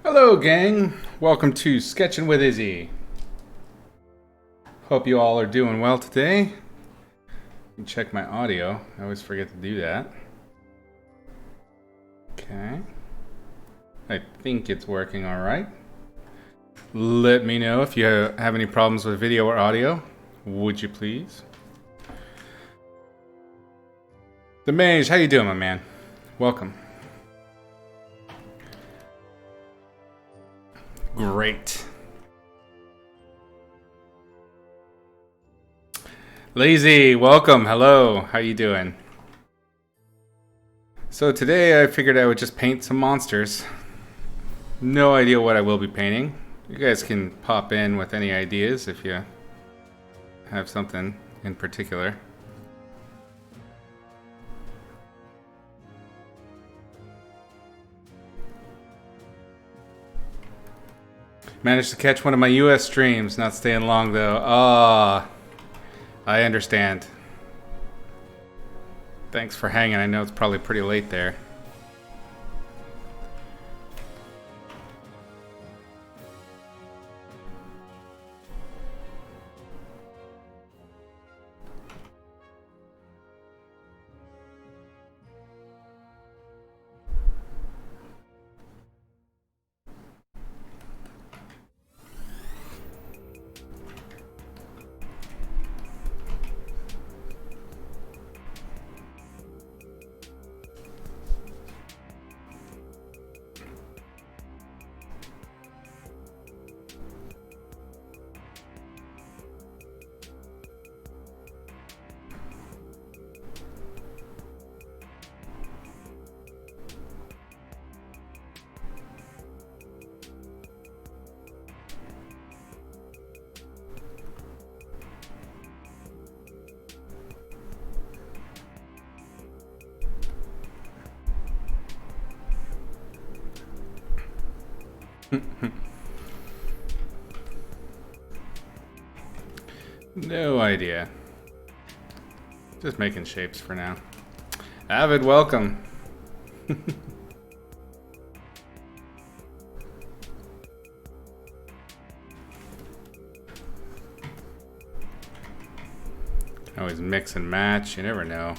Hello, gang. Welcome to Sketching with Izzy. Hope you all are doing well today. Check my audio. I always forget to do that. Okay. I think it's working all right. Let me know if you have any problems with video or audio. Would you please? The Mage, how you doing, my man? Welcome. Great. Lazy, welcome. Hello. How you doing? So today I figured I would just paint some monsters. No idea what I will be painting. You guys can pop in with any ideas if you have something in particular. Managed to catch one of my US streams, not staying long though. Ah, I understand. Thanks for hanging. I know it's probably pretty late there. No idea. Just making shapes for now. Avid, welcome. Always mix and match, you never know.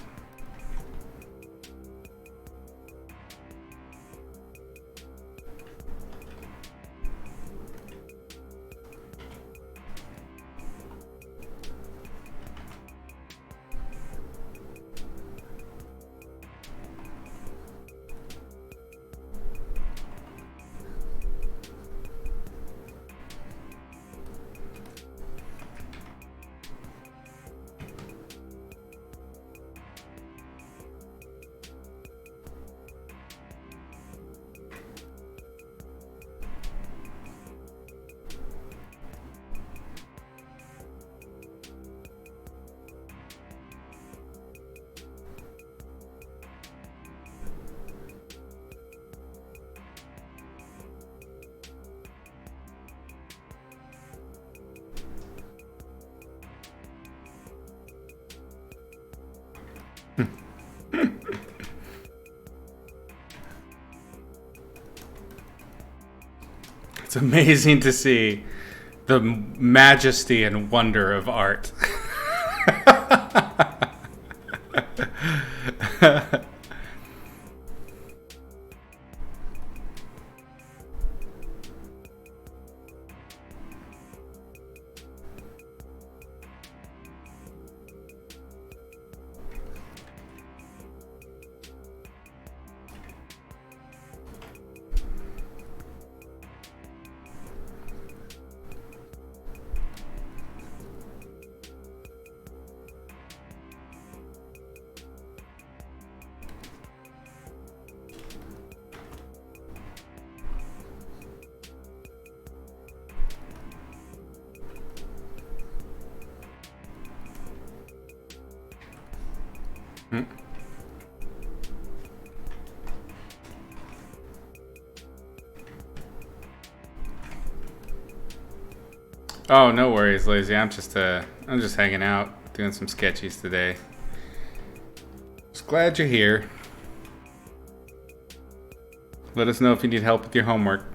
It's amazing to see the majesty and wonder of art. Oh, no worries, Lazy. I'm just hanging out, doing some sketchies today. Just glad you're here. Let us know if you need help with your homework.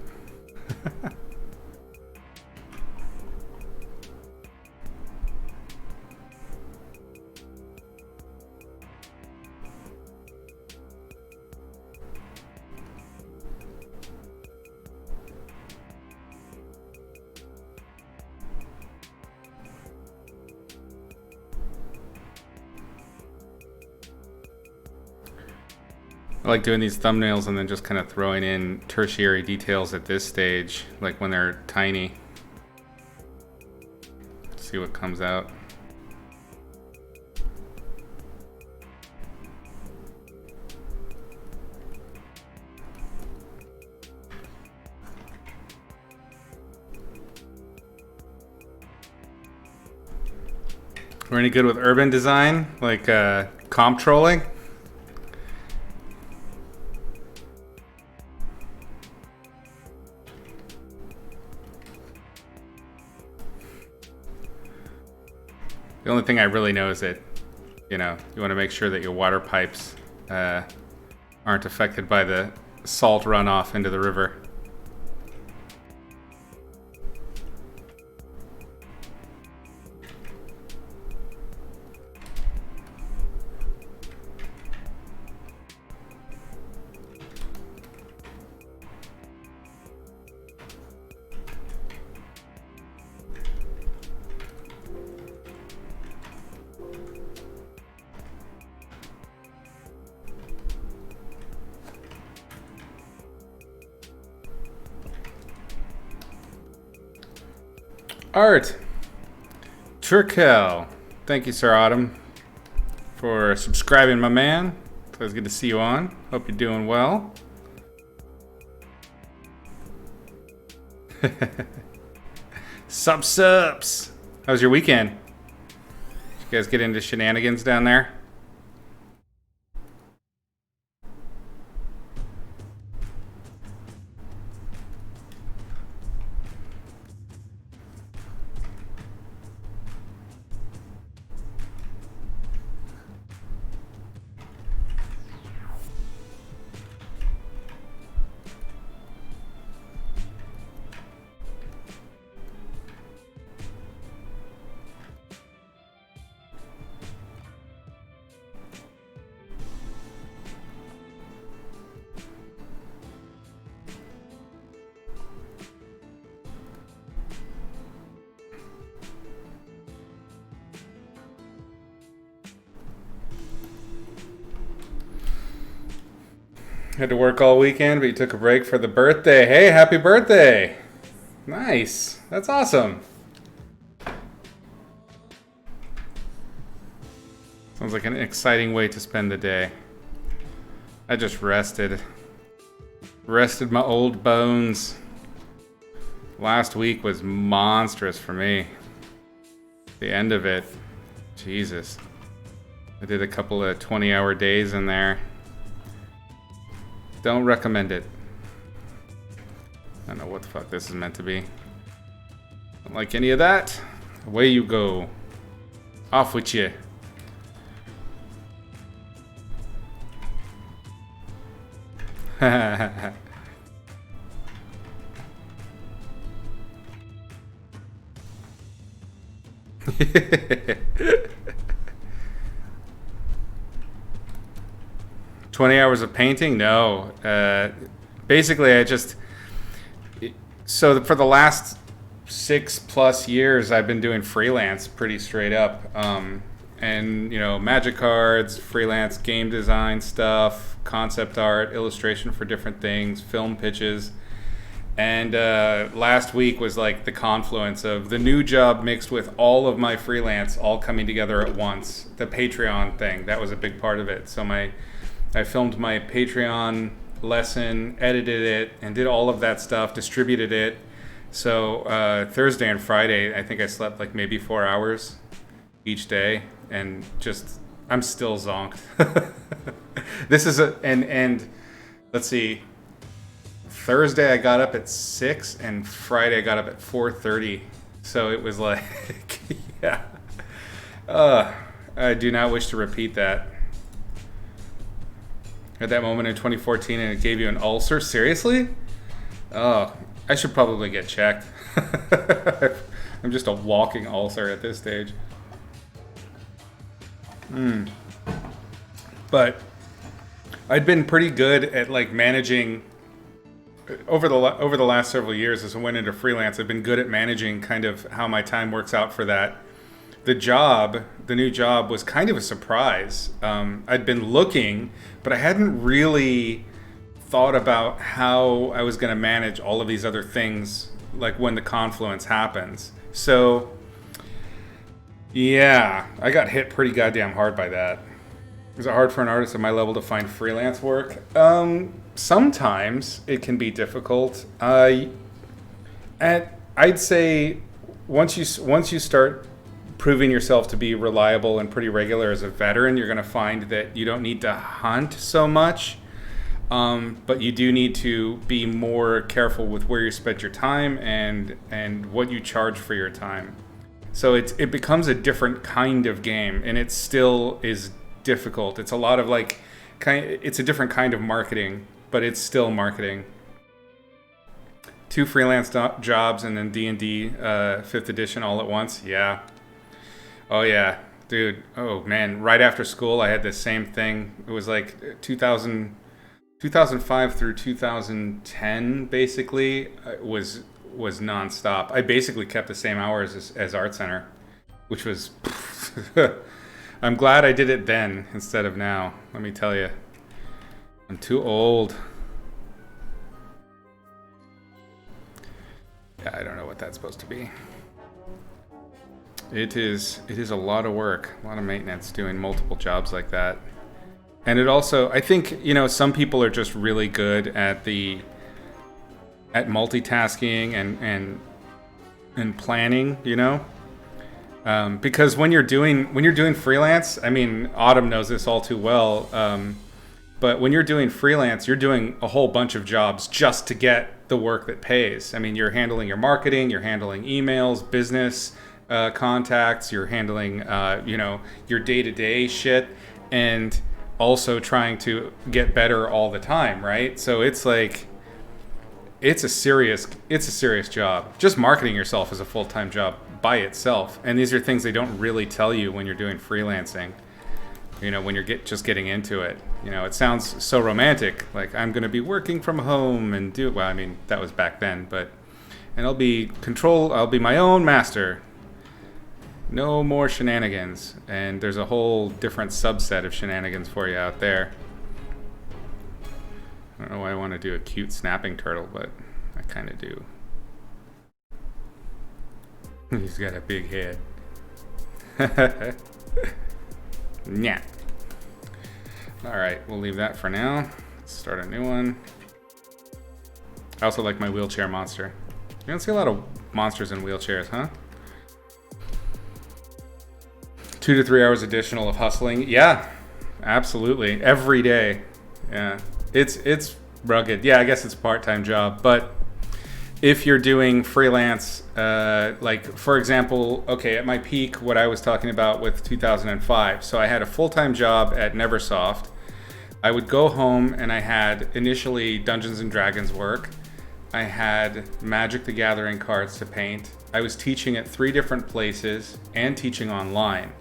I like doing these thumbnails and then just kind of throwing in tertiary details at this stage, like when they're tiny. See what comes out. We're any good with urban design, like comp trolling? The only thing I really know is that, you know, you want to make sure that your water pipes aren't affected by the salt runoff into the river. Art Turkel, thank you, Sir Autumn, for subscribing, my man. It's always good to see you on. Hope you're doing well. Subs. How was your weekend? Did you guys get into shenanigans down there? Had to work all weekend, but you took a break for the birthday. Hey, happy birthday! Nice. That's awesome. Sounds like an exciting way to spend the day. I just rested. Rested my old bones. Last week was monstrous for me. The end of it. Jesus. I did a couple of 20-hour days in there. Don't recommend it. I don't know what the fuck this is meant to be. Don't like any of that. Away you go. Off with you. 20 hours of painting? No. Basically, so for the last 6+ years, I've been doing freelance pretty straight up. And, you know, magic cards, freelance game design stuff, concept art, illustration for different things, film pitches. And last week was like the confluence of the new job mixed with all of my freelance all coming together at once. The Patreon thing, that was a big part of it. So I filmed my Patreon lesson, edited it, and did all of that stuff, distributed it. So Thursday and Friday, I think I slept like maybe 4 hours each day, and just, I'm still zonked. This is and let's see, Thursday I got up at 6, and Friday I got up at 4:30. So it was like, yeah. I do not wish to repeat that. At that moment in 2014, and it gave you an ulcer? Seriously? Oh, I should probably get checked. I'm just a walking ulcer at this stage. But I'd been pretty good at like managing over the last several years as I went into freelance. I've been good at managing kind of how my time works out for that. The new job was kind of a surprise. I'd been looking, but I hadn't really thought about how I was going to manage all of these other things, like when the confluence happens. So, yeah, I got hit pretty goddamn hard by that. Is it hard for an artist at my level to find freelance work? Sometimes it can be difficult. I'd say once you start proving yourself to be reliable and pretty regular as a veteran, you're going to find that you don't need to hunt so much. But you do need to be more careful with where you spend your time and what you charge for your time. So it becomes a different kind of game, and it still is difficult. It's a lot of like, it's a different kind of marketing, but it's still marketing. 2 freelance jobs and then D&D 5th edition all at once. Yeah. Oh yeah, dude. Oh man, right after school I had the same thing. It was like 2005 through 2010 basically was nonstop. I basically kept the same hours as Art Center, which was I'm glad I did it then instead of now. Let me tell you, I'm too old. Yeah, I don't know what that's supposed to be. It is a lot of work, a lot of maintenance doing multiple jobs like that. And it also, I think, some people are just really good at multitasking and planning, because when you're doing freelance, I mean, Autumn knows this all too well. But when you're doing freelance, you're doing a whole bunch of jobs just to get the work that pays. I mean, you're handling your marketing, you're handling emails, business contacts, you're handling, your day-to-day shit, and also trying to get better all the time, right? So it's like, it's a serious job. Just marketing yourself is a full-time job by itself. And these are things they don't really tell you when you're doing freelancing. When you're just getting into it. It sounds so romantic. Like, I'm going to be working from home and well, I mean, that was back then, and I'll be my own master. No more shenanigans. And there's a whole different subset of shenanigans for you out there. I don't know why I want to do a cute snapping turtle, but I kind of do. He's got a big head. Yeah. Alright, we'll leave that for now. Let's start a new one. I also like my wheelchair monster. You don't see a lot of monsters in wheelchairs, huh? 2 to 3 hours additional of hustling. Yeah, absolutely. Every day. Yeah. It's rugged. Yeah, I guess it's a part-time job. But if you're doing freelance, like, for example, okay, at my peak, what I was talking about with 2005. So I had a full-time job at Neversoft. I would go home and I had initially Dungeons and Dragons work. I had Magic the Gathering cards to paint. I was teaching at 3 different places and teaching online.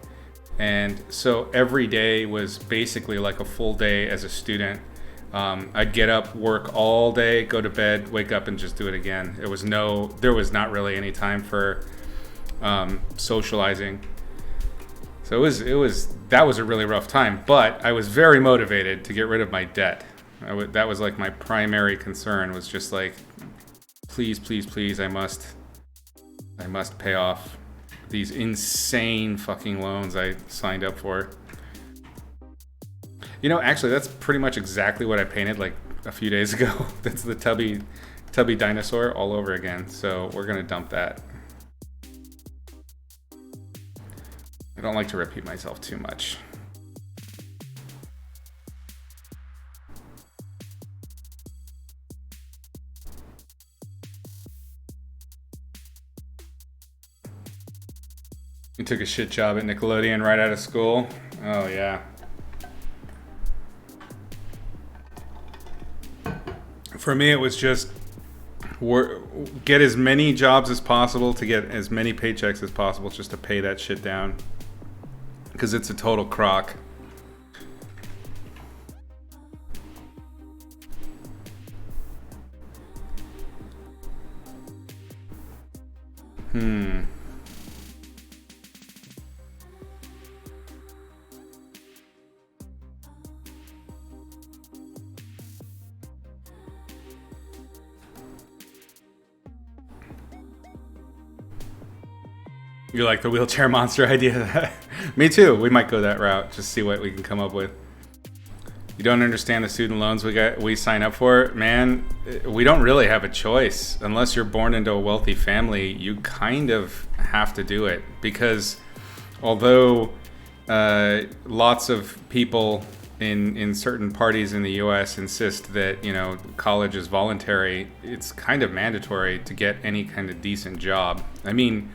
And so every day was basically like a full day as a student. I'd get up, work all day, go to bed, wake up, and just do it again. There was not really any time for socializing. So that was a really rough time. But I was very motivated to get rid of my debt. That was like my primary concern. Was just like, please, please, please, I must pay off these insane fucking loans I signed up for. Actually, that's pretty much exactly what I painted like a few days ago. That's the tubby dinosaur all over again. So we're gonna dump that. I don't like to repeat myself too much. You took a shit job at Nickelodeon right out of school? Oh yeah. For me, it was just get as many jobs as possible to get as many paychecks as possible just to pay that shit down. Because it's a total crock. You like the wheelchair monster idea? Me too. We might go that route. Just see what we can come up with. You don't understand the student loans we sign up for? Man, we don't really have a choice. Unless you're born into a wealthy family, you kind of have to do it. Because although lots of people in certain parties in the U.S. insist that, you know, college is voluntary, it's kind of mandatory to get any kind of decent job. I mean,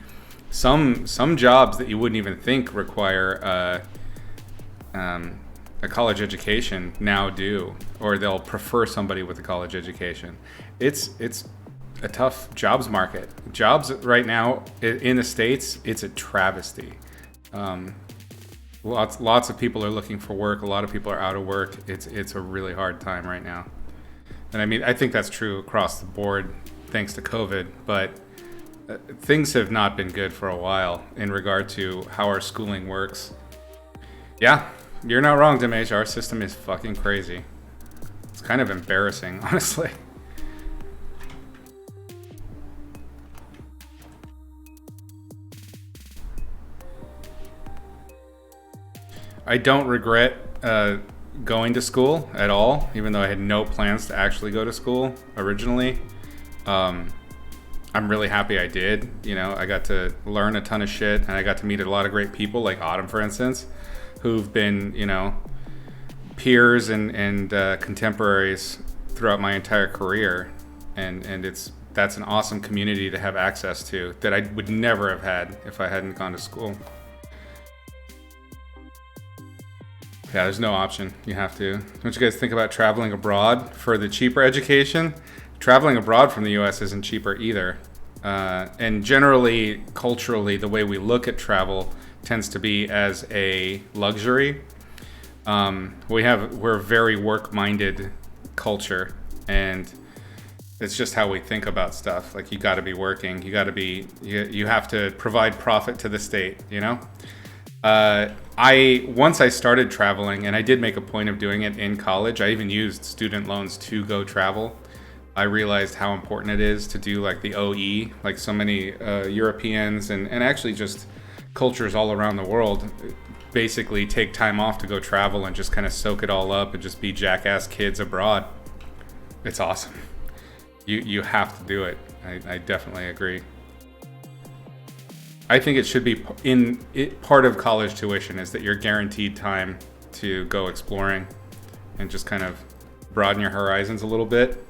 some jobs that you wouldn't even think require a college education now do, or they'll prefer somebody with a college education. It's a tough jobs market. Jobs right now in the States, it's a travesty. Lots of people are looking for work. A lot of people are out of work. It's a really hard time right now. And I mean, I think that's true across the board thanks to COVID, but things have not been good for a while in regard to how our schooling works. Yeah, you're not wrong, Dimesh. Our system is fucking crazy. It's kind of embarrassing, honestly. I don't regret going to school at all, even though I had no plans to actually go to school originally. I'm really happy I did. You know, I got to learn a ton of shit, and I got to meet a lot of great people, like Autumn, for instance, who've been, you know, peers and contemporaries throughout my entire career, and that's an awesome community to have access to that I would never have had if I hadn't gone to school. Yeah, there's no option. You have to. Don't you guys think about traveling abroad for the cheaper education? Traveling abroad from the U.S. isn't cheaper either. And generally, culturally, the way we look at travel tends to be as a luxury. We're a very work-minded culture, and it's just how we think about stuff. Like, you got to be working. You have to provide profit to the state, you know? Once I started traveling, and I did make a point of doing it in college, I even used student loans to go travel. I realized how important it is to do like the OE, like so many Europeans and actually just cultures all around the world basically take time off to go travel and just kind of soak it all up and just be jackass kids abroad. It's awesome. You have to do it. I definitely agree. I think it should be part of college tuition is that you're guaranteed time to go exploring and just kind of broaden your horizons a little bit.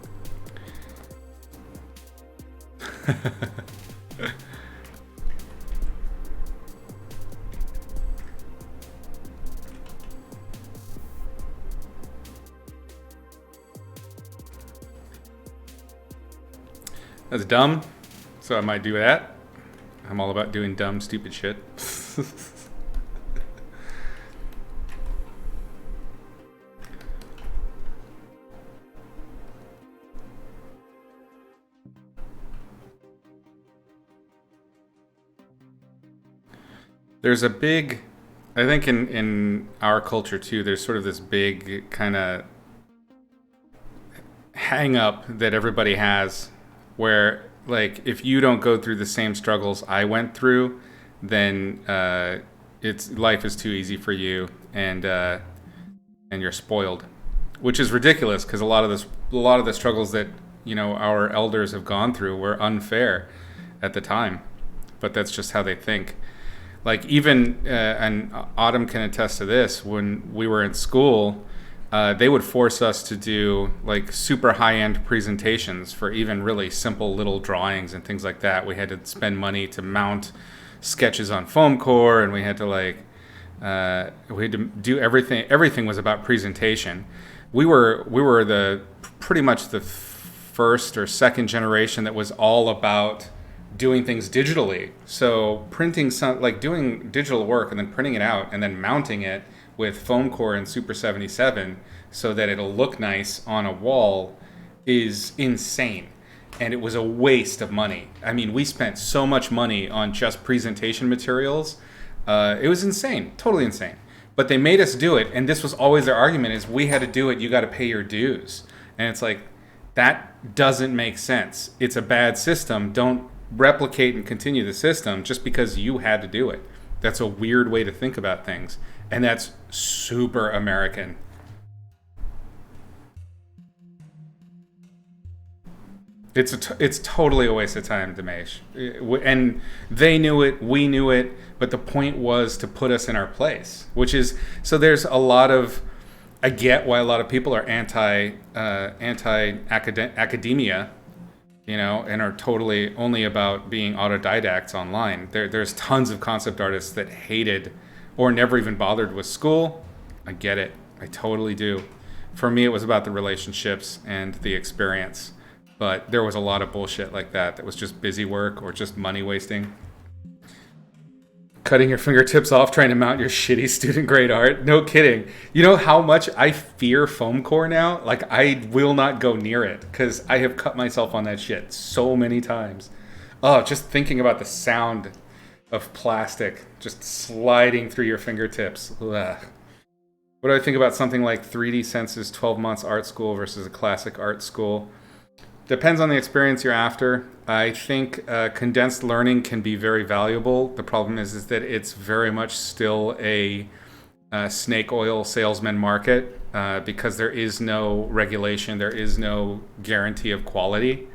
That's dumb, so I might do that. I'm all about doing dumb, stupid shit. There's a big, I think in our culture too, there's sort of this big kind of hang up that everybody has where, like, if you don't go through the same struggles I went through, then life is too easy for you, and you're spoiled, which is ridiculous because a lot of the struggles that, you know, our elders have gone through were unfair at the time, but that's just how they think. Like, even and Autumn can attest to this, when we were in school, they would force us to do like super high-end presentations for even really simple little drawings and things like that. We had to spend money to mount sketches on foam core, and we had to do everything. Everything was about presentation. We were pretty much the first or second generation that was all about doing things digitally. So printing like doing digital work and then printing it out and then mounting it with foam core and Super 77 so that it'll look nice on a wall is insane. And it was a waste of money. I mean, we spent so much money on just presentation materials. It was insane, totally insane. But they made us do it, and this was always their argument: is we had to do it. You got to pay your dues. And it's like, that doesn't make sense. It's a bad system. Don't replicate and continue the system just because you had to do it. That's a weird way to think about things, and that's super American. It's totally a waste of time, Dimesh. And they knew it, we knew it, but the point was to put us in our place, which is, so there's a lot of, I get why a lot of people are anti-academia, you know, and are totally only about being autodidacts online. There's tons of concept artists that hated or never even bothered with school. I get it. I totally do. For me, it was about the relationships and the experience. But there was a lot of bullshit like that was just busy work or just money wasting. Cutting your fingertips off trying to mount your shitty student grade art. No kidding. You know how much I fear foam core now? Like, I will not go near it because I have cut myself on that shit so many times. Oh, just thinking about the sound of plastic just sliding through your fingertips. Ugh. What do I think about something like 3D Sense's 12 months art school versus a classic art school? Depends on the experience you're after. I think condensed learning can be very valuable. The problem is that it's very much still a snake oil salesman market because there is no regulation, there is no guarantee of quality.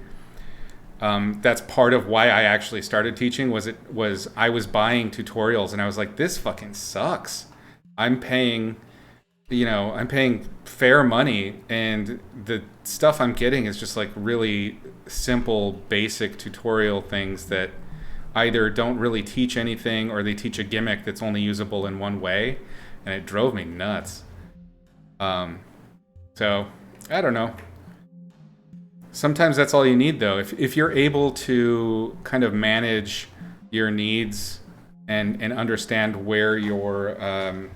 That's part of why I actually started teaching. I was buying tutorials and I was like, this fucking sucks. I'm paying fair money, and the stuff I'm getting is just like really simple, basic tutorial things that either don't really teach anything or they teach a gimmick that's only usable in one way, and it drove me nuts. So, I don't know. Sometimes that's all you need, though. If you're able to kind of manage your needs and understand where your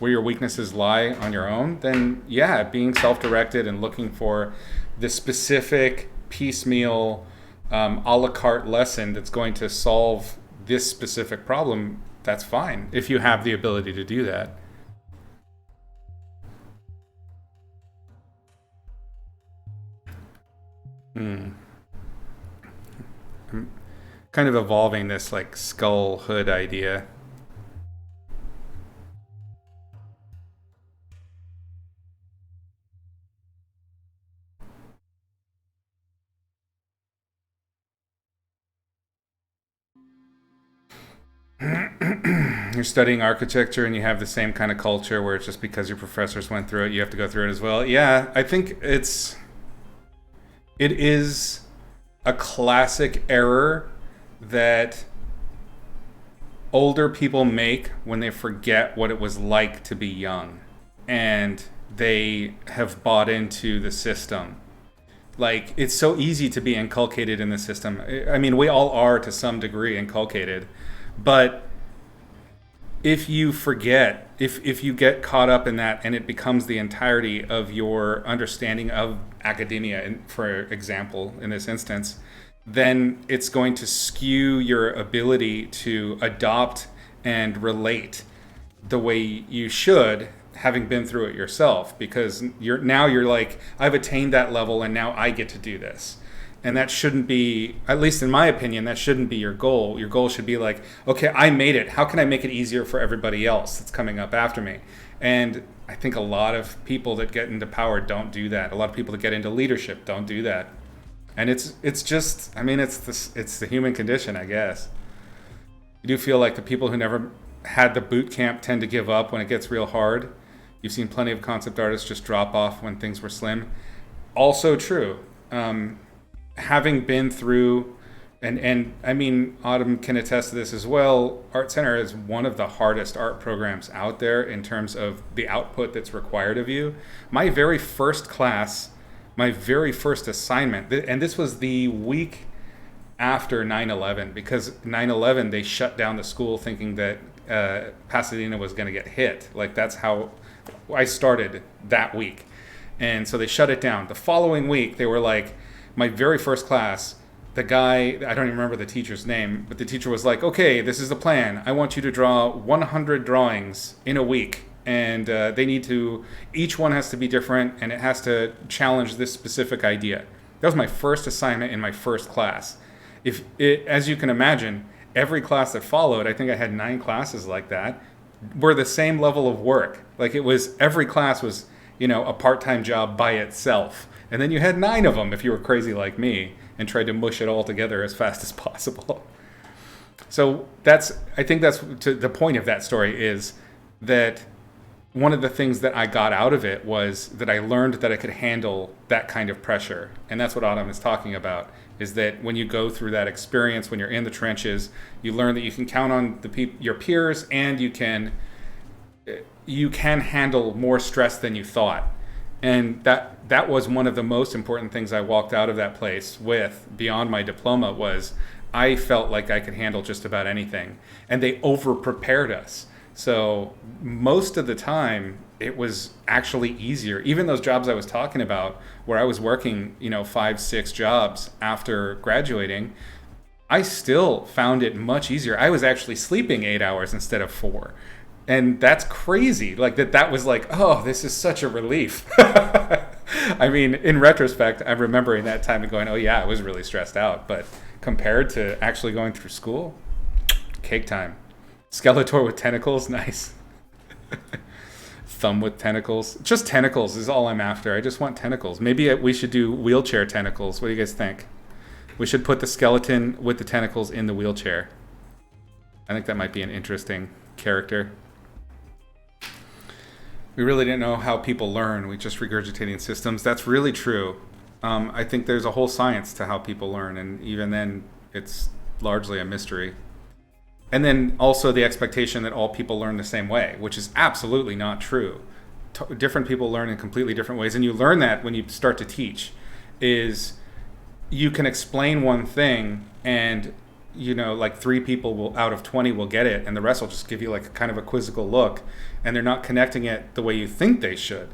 weaknesses lie on your own, then yeah, being self-directed and looking for the specific piecemeal a la carte lesson that's going to solve this specific problem, that's fine if you have the ability to do that. I'm kind of evolving this like skull hood idea. You're studying architecture and you have the same kind of culture where it's just because your professors went through it, you have to go through it as well. Yeah, I think it is a classic error that older people make when they forget what it was like to be young and they have bought into the system. Like, it's so easy to be inculcated in the system. I mean, we all are to some degree inculcated, but if you forget, if you get caught up in that and it becomes the entirety of your understanding of academia, for example, in this instance, then it's going to skew your ability to adopt and relate the way you should, having been through it yourself, because you're like, I've attained that level and now I get to do this. And that shouldn't be, at least in my opinion, that shouldn't be your goal. Your goal should be like, okay, I made it. How can I make it easier for everybody else that's coming up after me? And I think a lot of people that get into power don't do that. A lot of people that get into leadership don't do that. And it's just, I mean, it's the human condition, I guess. You do feel like the people who never had the boot camp tend to give up when it gets real hard. You've seen plenty of concept artists just drop off when things were slim. Also true. Having been through, and I mean, Autumn can attest to this as well, Art Center is one of the hardest art programs out there in terms of the output that's required of you. My very first class my very first assignment, and this was the week after 9/11, because 9/11 they shut down the school thinking that Pasadena was going to get hit. Like, that's how I started that week. And so they shut it down. The following week, they were like, my very first class, the guy, I don't even remember the teacher's name, but the teacher was like, okay, this is the plan. I want you to draw 100 drawings in a week. And they need to, each one has to be different, and it has to challenge this specific idea. That was my first assignment in my first class. As you can imagine, every class that followed, I think I had 9 classes like that, were the same level of work. Like, it was, every class was, a part-time job by itself. And then you had 9 of them if you were crazy like me and tried to mush it all together as fast as possible. So I think that's the point of that story, is that one of the things that I got out of it was that I learned that I could handle that kind of pressure. And that's what Autumn is talking about, is that when you go through that experience, when you're in the trenches, you learn that you can count on your peers, and you can handle more stress than you thought. And that was one of the most important things I walked out of that place with, beyond my diploma, was I felt like I could handle just about anything. And they over-prepared us. So most of the time, it was actually easier. Even those jobs I was talking about, where I was working, 5-6 jobs after graduating, I still found it much easier. I was actually sleeping 8 hours instead of 4. And that's crazy. Like, that was like, oh, this is such a relief. I mean, in retrospect, I'm remembering that time and going, oh yeah, I was really stressed out. But compared to actually going through school, cake time. Skeletor with tentacles, nice. Thumb with tentacles. Just tentacles is all I'm after. I just want tentacles. Maybe we should do wheelchair tentacles. What do you guys think? We should put the skeleton with the tentacles in the wheelchair. I think that might be an interesting character. We really didn't know how people learn. We just regurgitating systems. That's really true. I think there's a whole science to how people learn, and even then, it's largely a mystery. And then also the expectation that all people learn the same way, which is absolutely not true. Different people learn in completely different ways, and you learn that when you start to teach. Is you can explain one thing, and like 3 people out of 20 will get it, and the rest will just give you like a kind of a quizzical look, and they're not connecting it the way you think they should.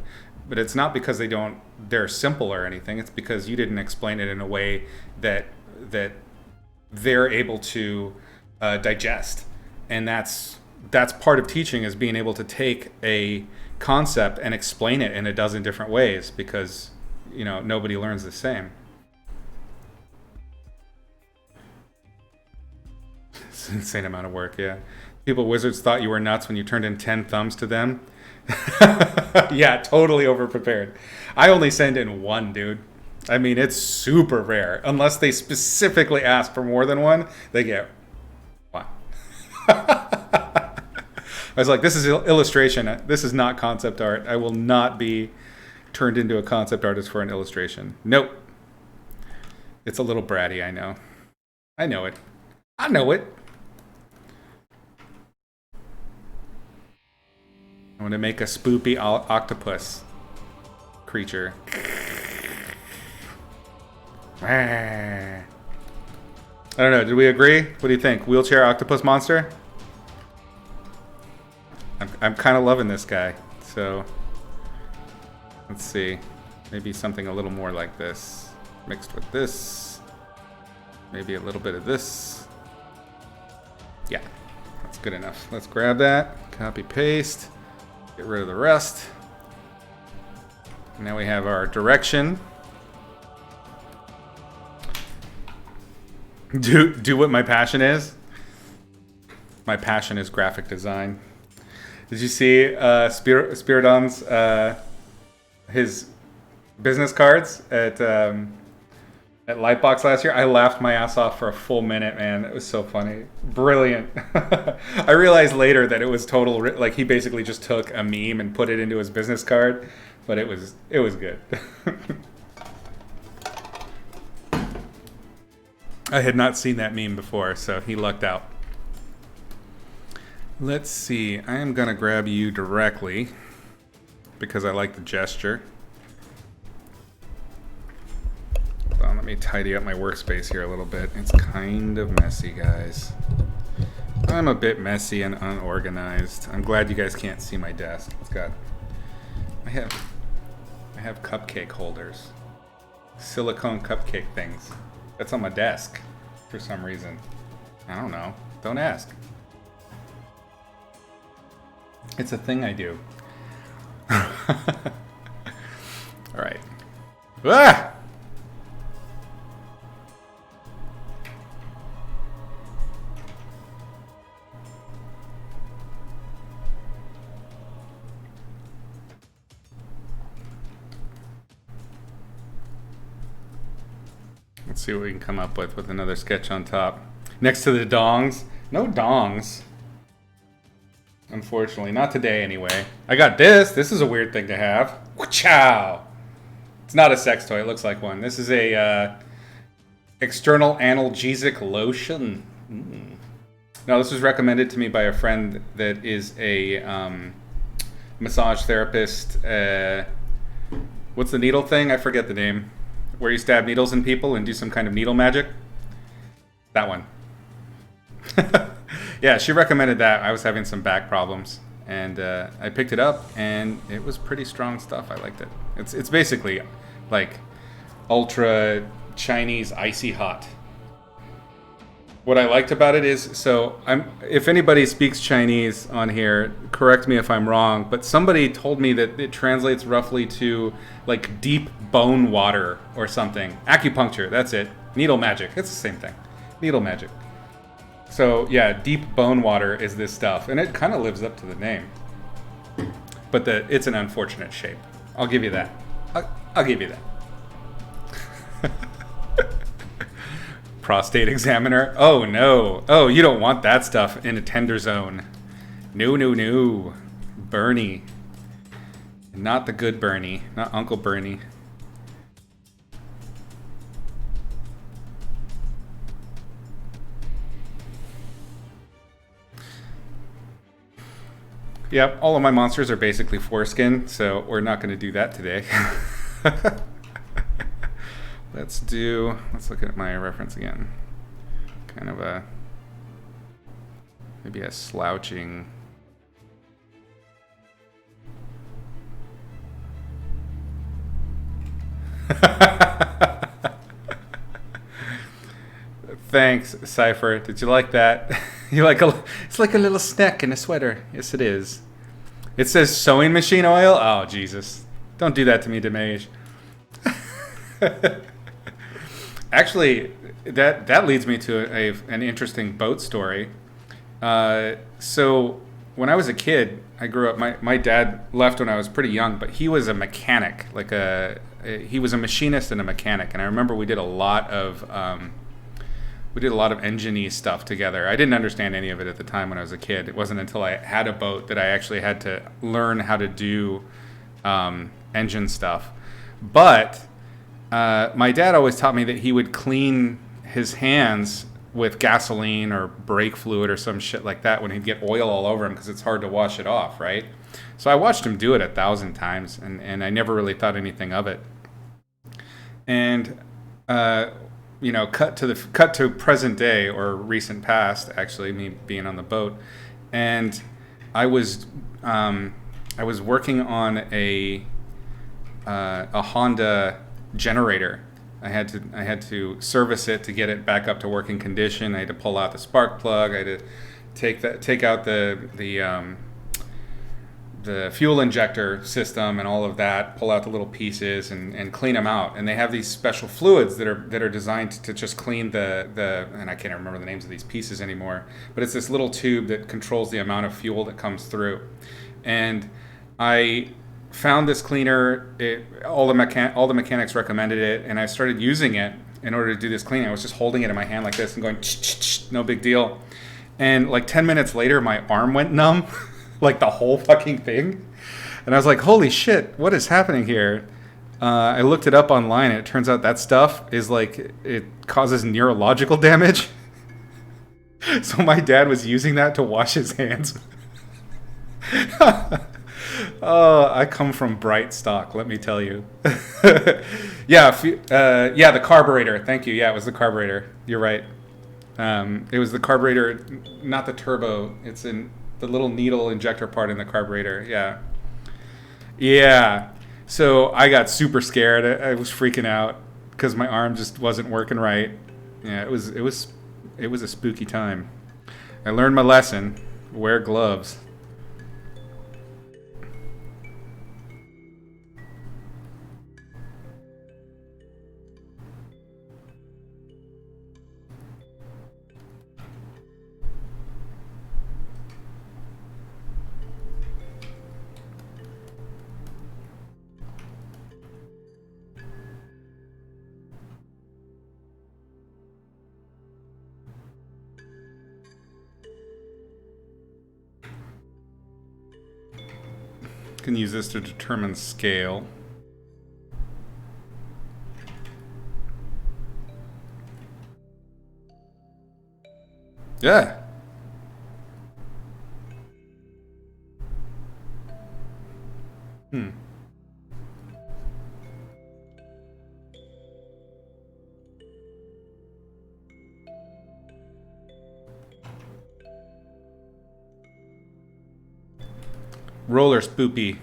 But it's not because they're simple or anything. It's because you didn't explain it in a way that they're able to digest. And that's part of teaching, is being able to take a concept and explain it in a dozen different ways, because nobody learns the same. It's an insane amount of work. Yeah, wizards thought you were nuts when you turned in 10 thumbs to them. Yeah, totally overprepared. I only send in 1, dude. I mean, it's super rare. Unless they specifically ask for more than 1, they get 1. I was like, this is illustration. This is not concept art. I will not be turned into a concept artist for an illustration. Nope. It's a little bratty, I know. I know it. I want to make a spoopy octopus creature. I don't know. Did we agree? What do you think? Wheelchair octopus monster? I'm kind of loving this guy. So let's see. Maybe something a little more like this, mixed with this. Maybe a little bit of this. Yeah, that's good enough. Let's grab that. Copy paste. Get rid of the rest. Now we have our direction. Do what my passion is. My passion is graphic design. Did you see Spiridon's his business cards at Lightbox last year? I laughed my ass off for a full minute, man. It was so funny. Brilliant. I realized later that it was total, like, he basically just took a meme and put it into his business card, but it was good. I had not seen that meme before, so he lucked out. Let's see. I am going to grab you directly because I like the gesture. Let me tidy up my workspace here a little bit. It's kind of messy, guys. I'm a bit messy and unorganized. I'm glad you guys can't see my desk. It's got... I have cupcake holders. Silicone cupcake things. That's on my desk for some reason. I don't know. Don't ask. It's a thing I do. Alright. Ah! Let's see what we can come up with another sketch on top. Next to the dongs. No dongs. Unfortunately. Not today, anyway. I got this. This is a weird thing to have. Chow. It's not a sex toy. It looks like one. This is a external analgesic lotion. No, this was recommended to me by a friend that is a massage therapist. What's the needle thing? I forget the name. Where you stab needles in people and do some kind of needle magic. That one. Yeah, she recommended that. I was having some back problems, and I picked it up, and it was pretty strong stuff. I liked it. It's basically like ultra Chinese icy hot. What I liked about it is, if anybody speaks Chinese on here, correct me if I'm wrong, but somebody told me that it translates roughly to like deep bone water or something. Acupuncture, that's it. Needle magic, it's the same thing. Needle magic. So yeah, deep bone water is this stuff, and it kind of lives up to the name. But it's an unfortunate shape. I'll give you that. I'll give you that. Prostate examiner. Oh no. Oh, you don't want that stuff in a tender zone. No, no, no. Bernie. Not the good Bernie. Not Uncle Bernie. Yep, all of my monsters are basically foreskin, so we're not going to do that today. Let's look at my reference again. Kind of maybe a slouching. Thanks, Cypher. Did you like that? It's like a little snack in a sweater. Yes, it is. It says sewing machine oil. Oh, Jesus. Don't do that to me, Demage. Actually, that leads me to an interesting boat story. So when I was a kid, I grew up. My dad left when I was pretty young, but he was a mechanic, he was a machinist and a mechanic. And I remember we did a lot of engine-y stuff together. I didn't understand any of it at the time when I was a kid. It wasn't until I had a boat that I actually had to learn how to do engine stuff. But my dad always taught me that he would clean his hands with gasoline or brake fluid or some shit like that when he'd get oil all over him because it's hard to wash it off, right? So I watched him do it 1,000 times, and I never really thought anything of it. And cut to present day or recent past, actually, me being on the boat, and I was working on a Honda generator. I had to service it to get it back up to working condition. I had to pull out the spark plug. I had to take out the fuel injector system and all of that, pull out the little pieces and clean them out. And they have these special fluids that are designed to just clean the and I can't remember the names of these pieces anymore, but it's this little tube that controls the amount of fuel that comes through. And I found this cleaner. All the mechanics recommended it, and I started using it in order to do this cleaning. I was just holding it in my hand like this and going, no big deal. And like 10 minutes later, my arm went numb. Like the whole fucking thing. And I was like, holy shit, what is happening here? I looked it up online, and it turns out that stuff is like, it causes neurological damage. So my dad was using that to wash his hands. Oh, I come from bright stock, let me tell you. Yeah, yeah, the carburetor. Thank you. Yeah, it was the carburetor. You're right. It was the carburetor, not the turbo. It's in the little needle injector part in the carburetor. Yeah. Yeah. So I got super scared. I was freaking out because my arm just wasn't working right. Yeah, it was a spooky time. I learned my lesson. Wear gloves. Can use this to determine scale. Yeah. Roller spoopy.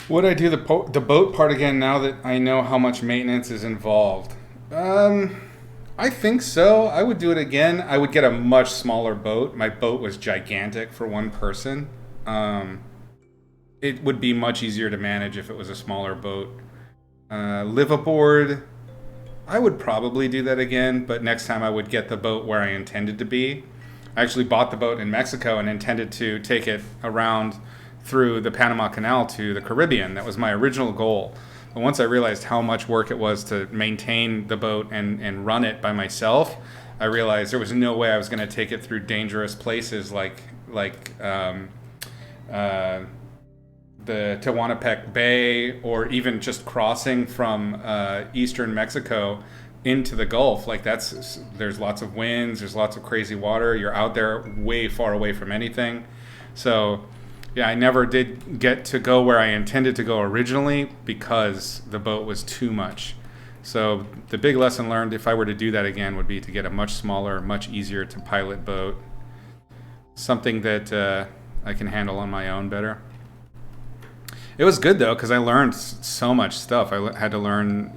Would I do the boat part again now that I know how much maintenance is involved? I think so. I would do it again. I would get a much smaller boat. My boat was gigantic for one person. It would be much easier to manage if it was a smaller boat. Live aboard, I would probably do that again, but next time I would get the boat where I intended to be. I actually bought the boat in Mexico and intended to take it around through the Panama Canal to the Caribbean. That was my original goal. But once I realized how much work it was to maintain the boat and run it by myself, I realized there was no way I was going to take it through dangerous places like the Tehuantepec Bay, or even just crossing from eastern Mexico into the Gulf. Like there's lots of winds, there's lots of crazy water. You're out there way far away from anything. So yeah, I never did get to go where I intended to go originally because the boat was too much. So the big lesson learned, if I were to do that again, would be to get a much smaller, much easier to pilot boat. Something that I can handle on my own better. It was good though, because I learned so much stuff. I had to learn,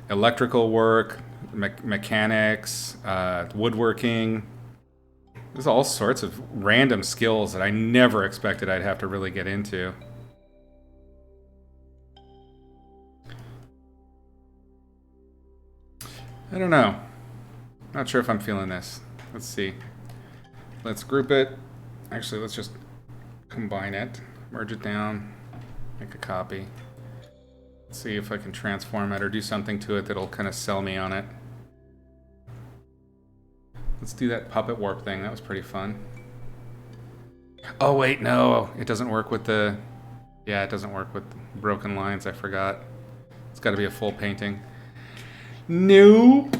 electrical work, mechanics, woodworking. There's all sorts of random skills that I never expected I'd have to really get into. I don't know. Not sure if I'm feeling this. Let's see. Let's group it. Actually, let's just combine it, merge it down, make a copy. Let's see if I can transform it or do something to it that'll kind of sell me on it. Let's do that puppet warp thing. That was pretty fun. Oh wait, no, it doesn't work with the... Yeah, it doesn't work with broken lines. I forgot. It's got to be a full painting. Nope.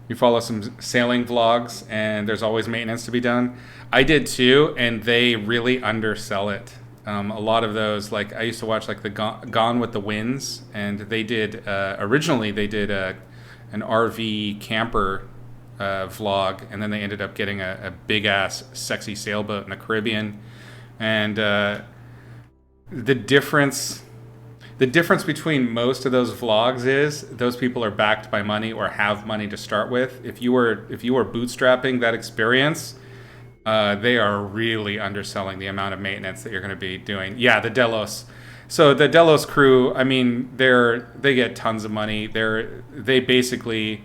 You follow some sailing vlogs, and there's always maintenance to be done. I did too, and they really undersell it. A lot of those, like I used to watch, like the Gone with the Winds, and they did originally they did an RV camper vlog, and then they ended up getting a big ass sexy sailboat in the Caribbean, and the difference between most of those vlogs is those people are backed by money or have money to start with. If you were bootstrapping that experience, they are really underselling the amount of maintenance that you're going to be doing. Yeah, the Delos. So the Delos crew, I mean, they get tons of money. They basically,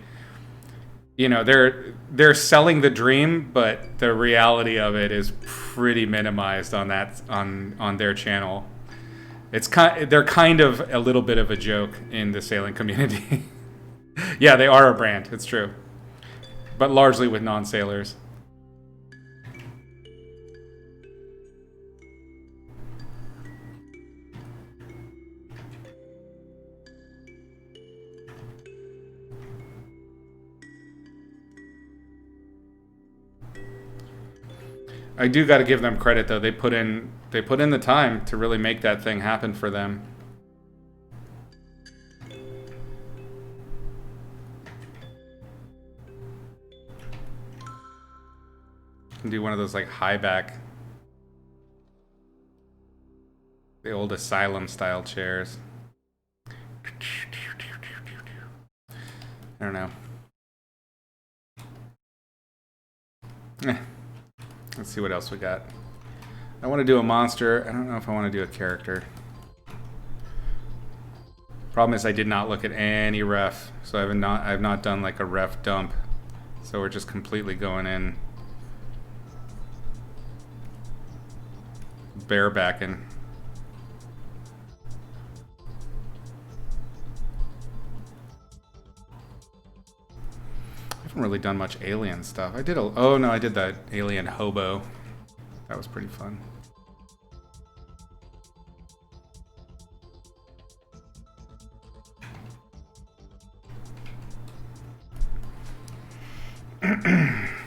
they're selling the dream, but the reality of it is pretty minimized on that on their channel. They're kind of a little bit of a joke in the sailing community. Yeah, they are a brand. It's true, but largely with non-sailors. I do got to give them credit though. They put in the time to really make that thing happen for them. And do one of those like high back, the old asylum style chairs. I don't know. Let's see what else we got. I want to do a monster. I don't know if I want to do a character. Problem is I did not look at any ref, so I've not done like a ref dump. So we're just completely going in barebacking. I haven't really done much alien stuff. I did I did that alien hobo. That was pretty fun.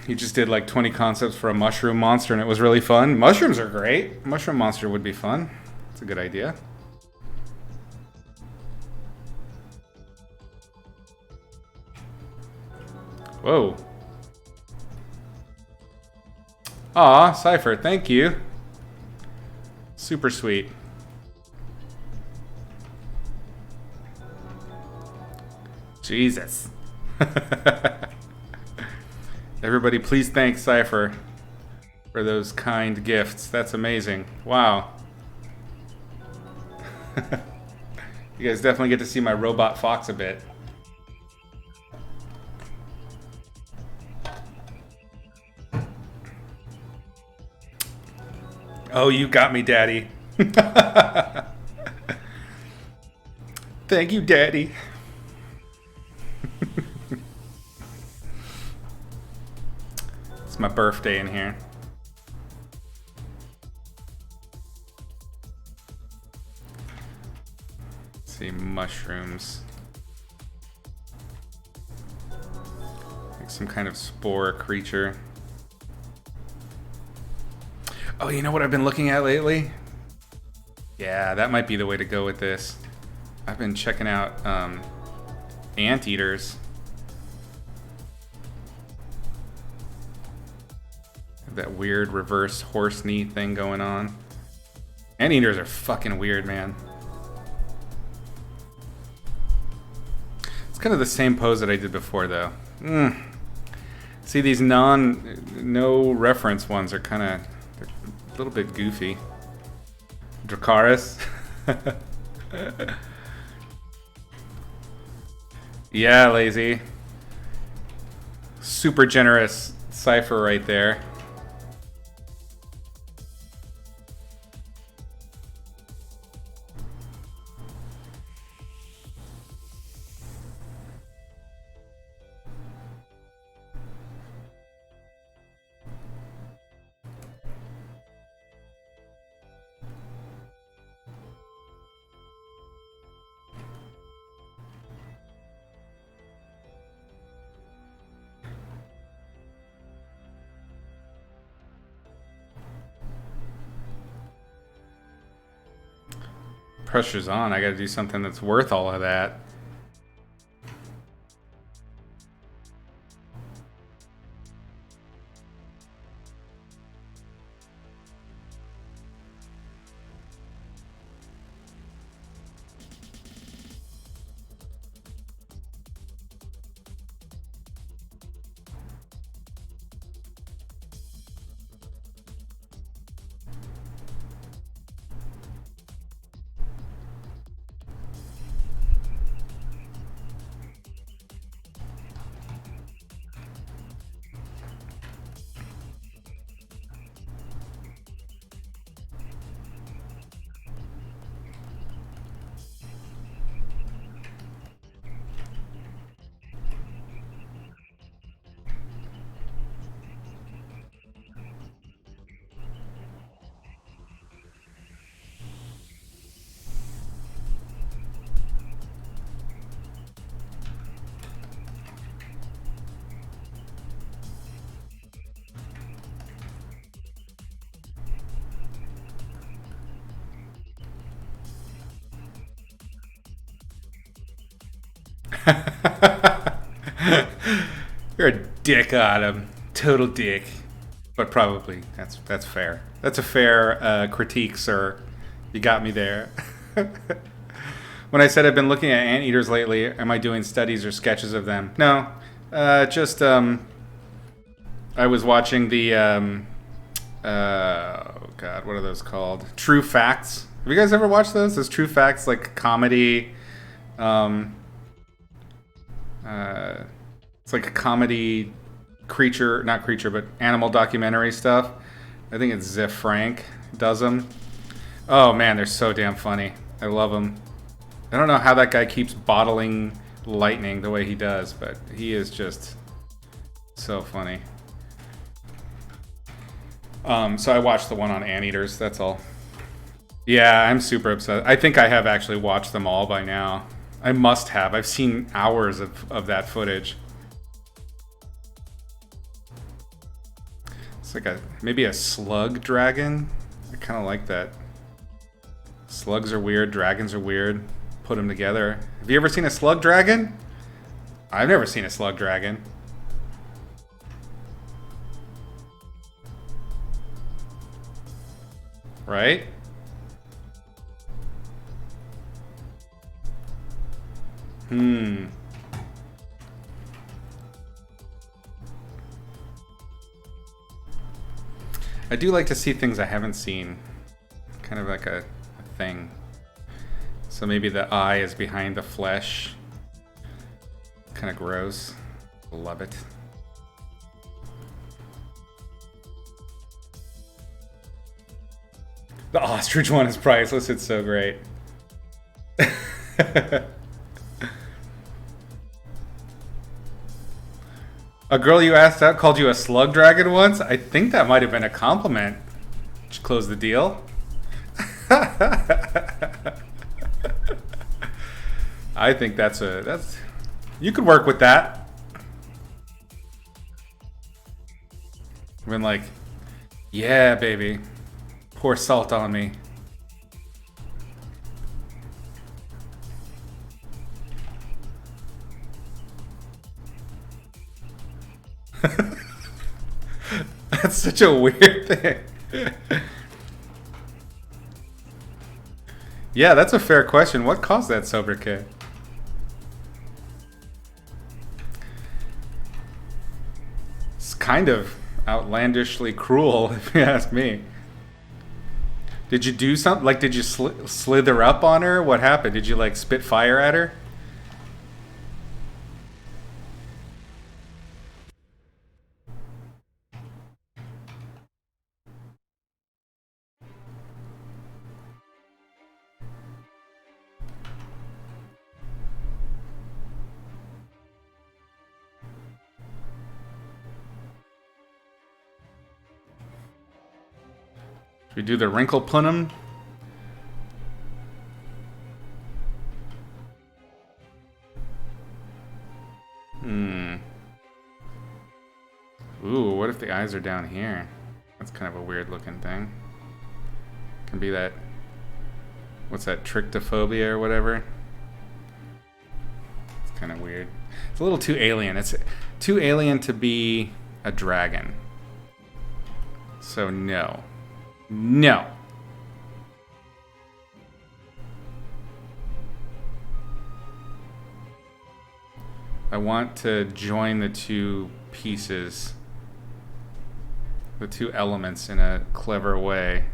You just did like 20 concepts for a mushroom monster and it was really fun. Mushrooms are great. Mushroom monster would be fun. It's a good idea. Whoa. Aw, Cypher, thank you. Super sweet. Jesus. Everybody please thank Cypher for those kind gifts. That's amazing. Wow. You guys definitely get to see my robot fox a bit. Oh, you got me, Daddy. Thank you, Daddy. It's my birthday in here. Let's see, mushrooms. Like some kind of spore creature. Oh, you know what I've been looking at lately? Yeah, that might be the way to go with this. I've been checking out anteaters. That weird reverse horse knee thing going on. Anteaters are fucking weird, man. It's kind of the same pose that I did before, though. See, these no reference ones are kind of a little bit goofy. Dracarys. Yeah, lazy. Super generous Cypher right there. Pressure's on. I gotta do something that's worth all of that. You're a dick, Autumn. Total dick. But probably that's fair. That's a fair critique, sir. You got me there. When I said I've been looking at anteaters lately, am I doing studies or sketches of them? No, just I was watching the oh god, what are those called? True Facts. Have you guys ever watched those? Those True Facts, like comedy. It's like a comedy creature, not creature, but animal documentary stuff. I think it's Ziff Frank does them. Oh man, they're so damn funny. I love them. I don't know how that guy keeps bottling lightning the way he does, but he is just so funny. So I watched the one on anteaters, that's all. Yeah, I'm super upset. I think I have actually watched them all by now. I must have. I've seen hours of that footage. It's like maybe a slug dragon. I kind of like that. Slugs are weird, dragons are weird. Put them together. Have you ever seen a slug dragon? I've never seen a slug dragon. Right? I do like to see things I haven't seen. Kind of like a thing. So maybe the eye is behind the flesh. Kind of gross. Love it. The ostrich one is priceless. It's so great. A girl you asked out called you a slug dragon once? I think that might have been a compliment. Did you close the deal? I think that's you could work with that. I've been like, yeah, baby. Pour salt on me. That's such a weird thing. Yeah, that's a fair question. What caused that sobriquet? It's kind of outlandishly cruel, if you ask me. Did you do something? Like, did you slither up on her? What happened? Did you, like, spit fire at her? Should we do the wrinkle plenum? Ooh, what if the eyes are down here? That's kind of a weird looking thing. Can be that... What's that? Trichtophobia or whatever? It's kind of weird. It's a little too alien. It's too alien to be a dragon. So no. No. I want to join the two pieces, the two elements in a clever way.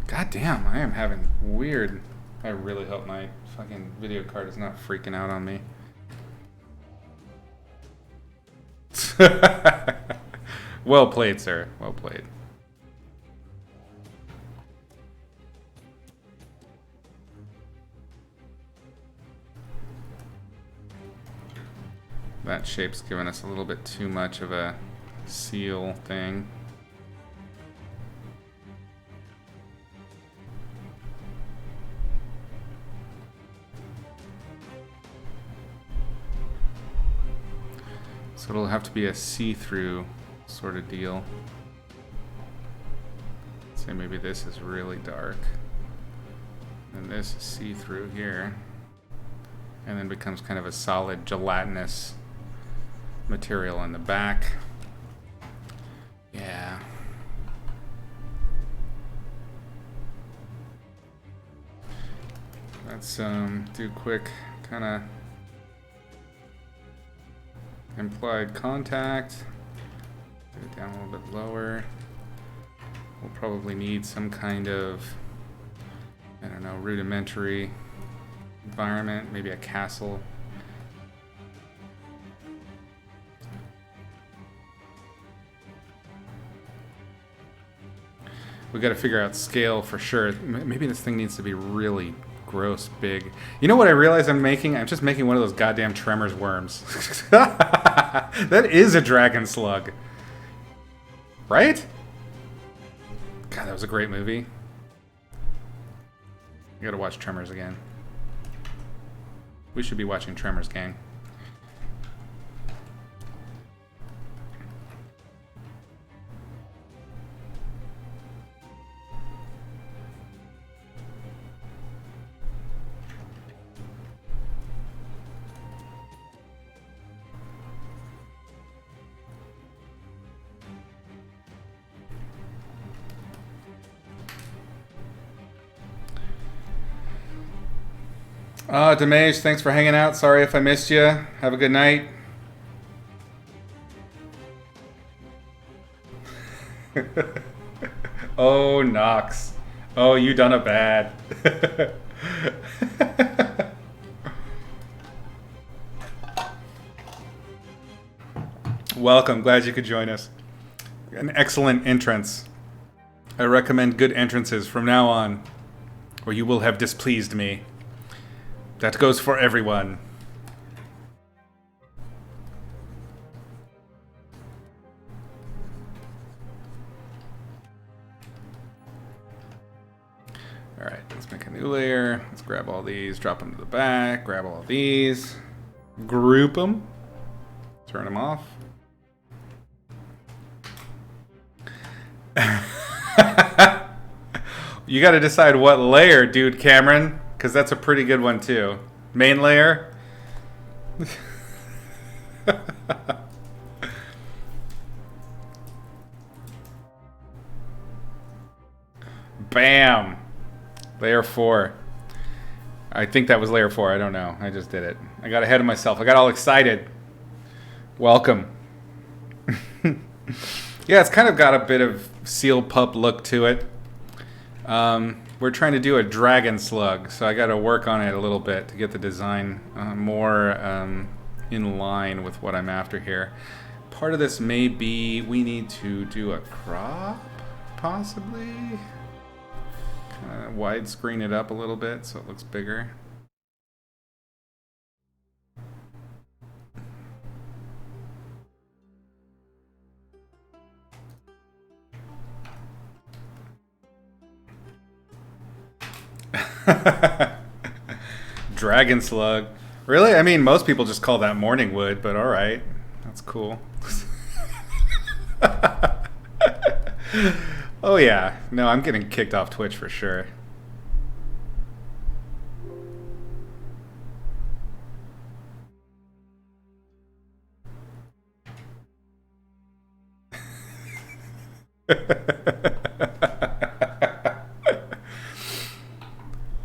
God damn, I am having weird... I really hope my fucking video card is not freaking out on me. Well played, sir. Well played. That shape's giving us a little bit too much of a seal thing. So it'll have to be a see-through sort of deal. Say maybe this is really dark. And this is see-through here. and then becomes kind of a solid gelatinous material in the back. Yeah. Let's do quick kind of implied contact. Get it down a little bit lower. We'll probably need some kind of, I don't know, rudimentary environment, maybe a castle. We got to figure out scale for sure. Maybe this thing needs to be really gross big. You know what I realize I'm making? I'm just making one of those goddamn Tremors worms. That is a dragon slug. Right? God, that was a great movie. You gotta watch Tremors again. We should be watching Tremors, gang. Demage, thanks for hanging out. Sorry if I missed you. Have a good night. Oh, Nox. Oh, you done a bad. Welcome. Glad you could join us. An excellent entrance. I recommend good entrances from now on, or you will have displeased me. That goes for everyone. Alright, let's make a new layer. Let's grab all these, drop them to the back, grab all these, group them, turn them off. You gotta decide what layer, dude, Cameron. Because that's a pretty good one, too. Main layer. Bam. Layer 4. I think that was layer 4. I don't know. I just did it. I got ahead of myself. I got all excited. Welcome. Yeah, it's kind of got a bit of seal pup look to it. We're trying to do a dragon slug, so I got to work on it a little bit to get the design more in line with what I'm after here. Part of this may be we need to do a crop, possibly. Kind of widescreen it up a little bit so it looks bigger. Dragon slug. Really? I mean, most people just call that morning wood, but alright. That's cool. Oh yeah. No, I'm getting kicked off Twitch for sure.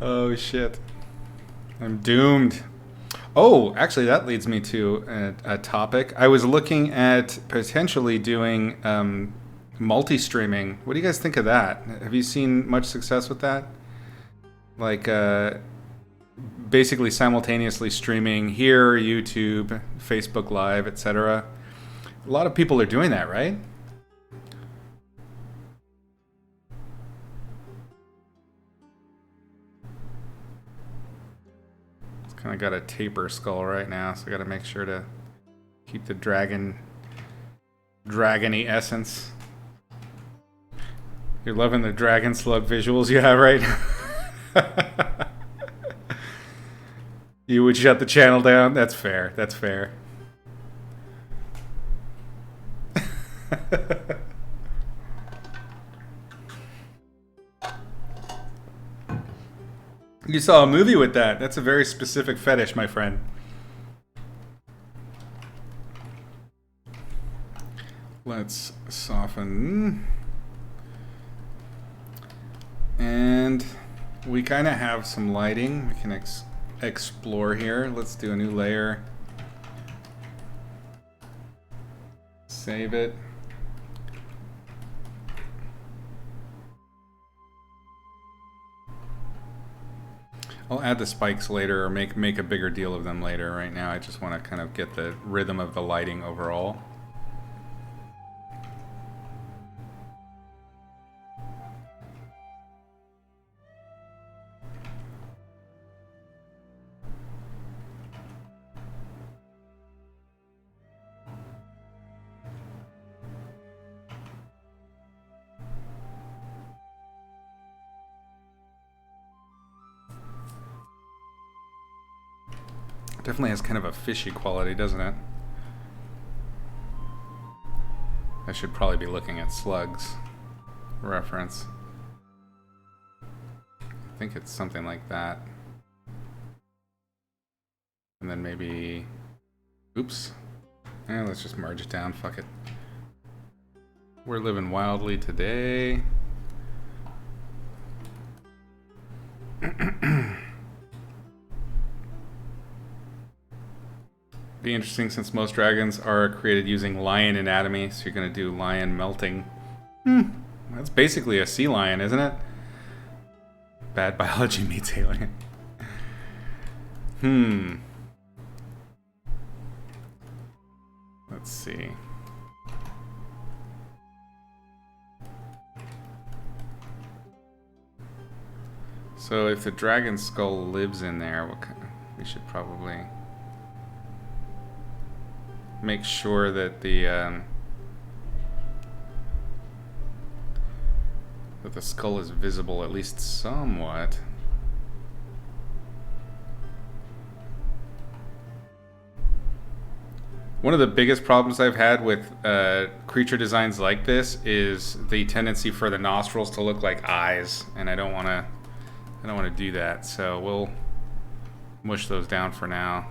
Oh shit. I'm doomed. Oh, actually that leads me to a topic. I was looking at potentially doing multi-streaming. What do you guys think of that? Have you seen much success with that? Like basically simultaneously streaming here, YouTube, Facebook Live, etc. A lot of people are doing that, right? Kind of got a taper skull right now, so I got to make sure to keep the dragony essence. You're loving the dragon slug visuals you have, right? You would shut the channel down? That's fair. That's fair. You saw a movie with that. That's a very specific fetish, my friend. Let's soften. And we kind of have some lighting. We can explore here. Let's do a new layer. Save it. I'll add the spikes later or make a bigger deal of them later. Right now I just want to kind of get the rhythm of the lighting overall. Definitely has kind of a fishy quality, doesn't it? I should probably be looking at Slug's reference. I think it's something like that. And then maybe... Oops. Let's just merge it down, fuck it. We're living wildly today. Be interesting since most dragons are created using lion anatomy, so you're going to do lion melting. That's basically a sea lion, isn't it? Bad biology meets alien. Let's see. So if the dragon skull lives in there, we should probably make sure that the skull is visible at least somewhat. One of the biggest problems I've had with creature designs like this is the tendency for the nostrils to look like eyes, and I don't want to do that. So we'll mush those down for now.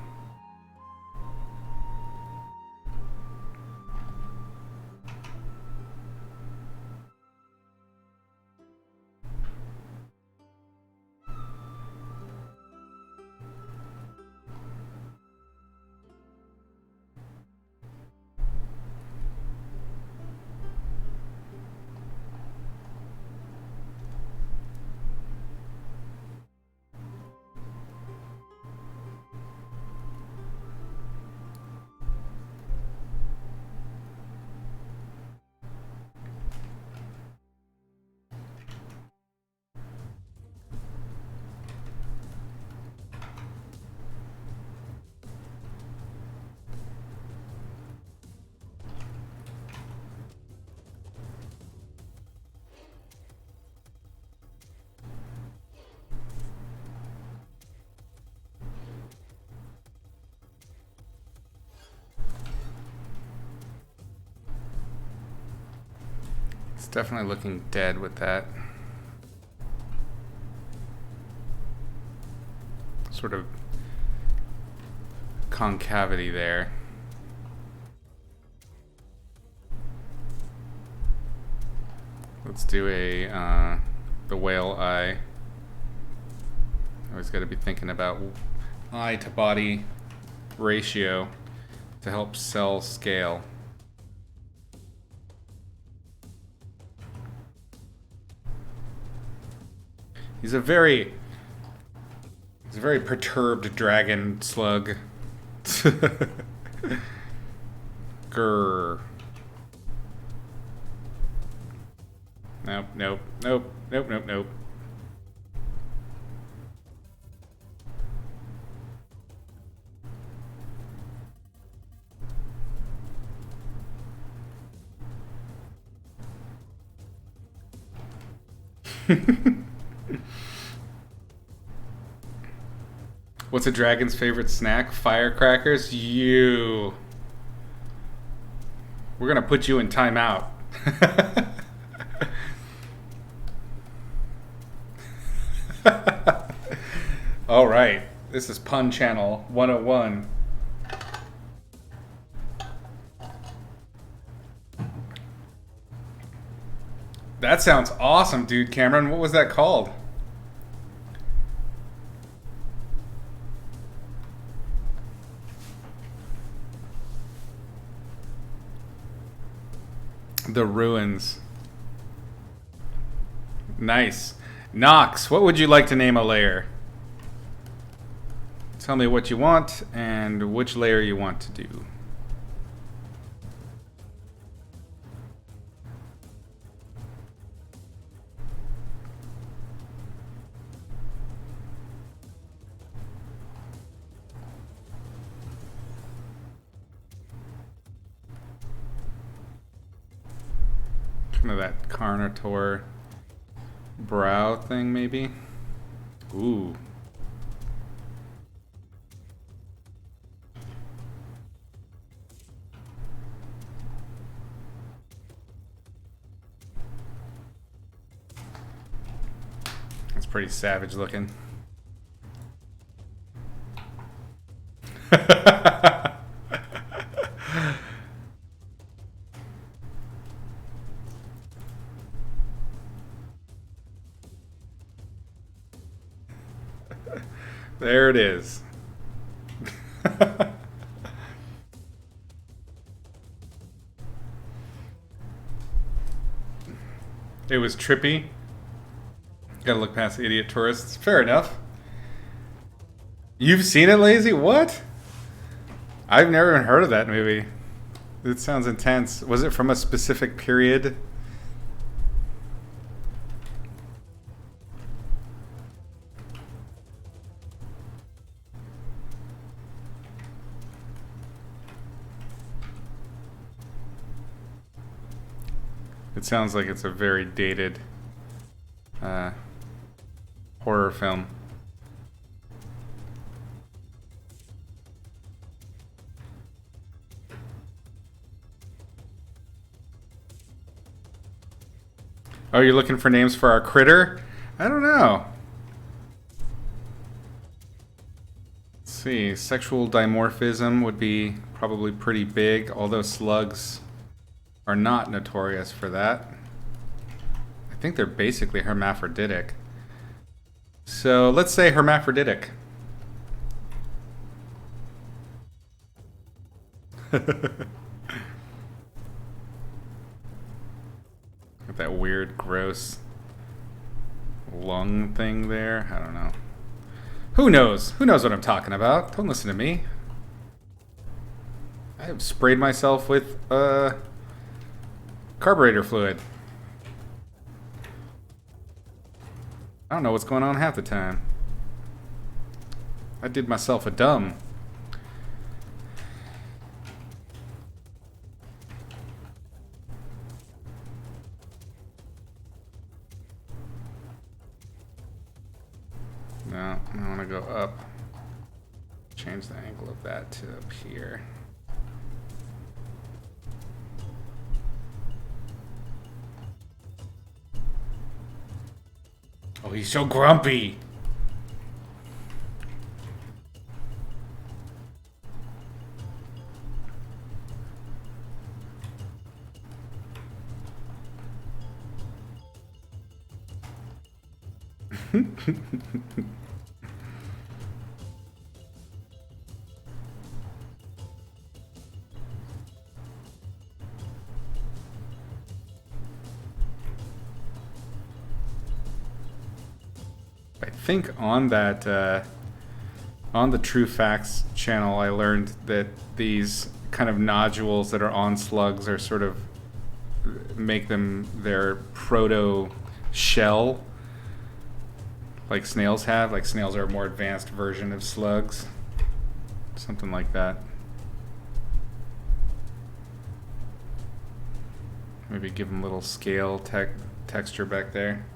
It's definitely looking dead with that sort of concavity there. Let's do the whale eye. Always got to be thinking about eye to body ratio to help cell scale. He's a very perturbed dragon slug. Grr. Nope, nope, nope, nope, nope, nope. What's a dragon's favorite snack? Firecrackers? You. We're gonna put you in timeout. All right. This is Pun Channel 101. That sounds awesome, dude. Cameron, what was that called? The Ruins. Nice. Nox, what would you like to name a layer? Tell me what you want and which layer you want to do. Kind of that Carnotaur brow thing, maybe? Ooh. That's pretty savage looking. There it is. It was trippy. Gotta look past the idiot tourists. Fair enough. You've seen it, Lazy? What? I've never even heard of that movie. It sounds intense. Was it from a specific period? It sounds like it's a very dated horror film. Oh, you're looking for names for our critter? I don't know. Let's see. Sexual dimorphism would be probably pretty big, although slugs are not notorious for that. I think they're basically hermaphroditic. So let's say hermaphroditic. With that weird, gross lung thing there. I don't know. Who knows? Who knows what I'm talking about? Don't listen to me. I have sprayed myself with carburetor fluid. I don't know what's going on half the time. I did myself a dumb. No, I want to go up. Change the angle of that to up here. Oh, he's so grumpy. I think on that, on the True Facts channel, I learned that these kind of nodules that are on slugs are sort of make them their proto shell, like snails have. Like snails are a more advanced version of slugs, something like that. Maybe give them a little scale texture back there.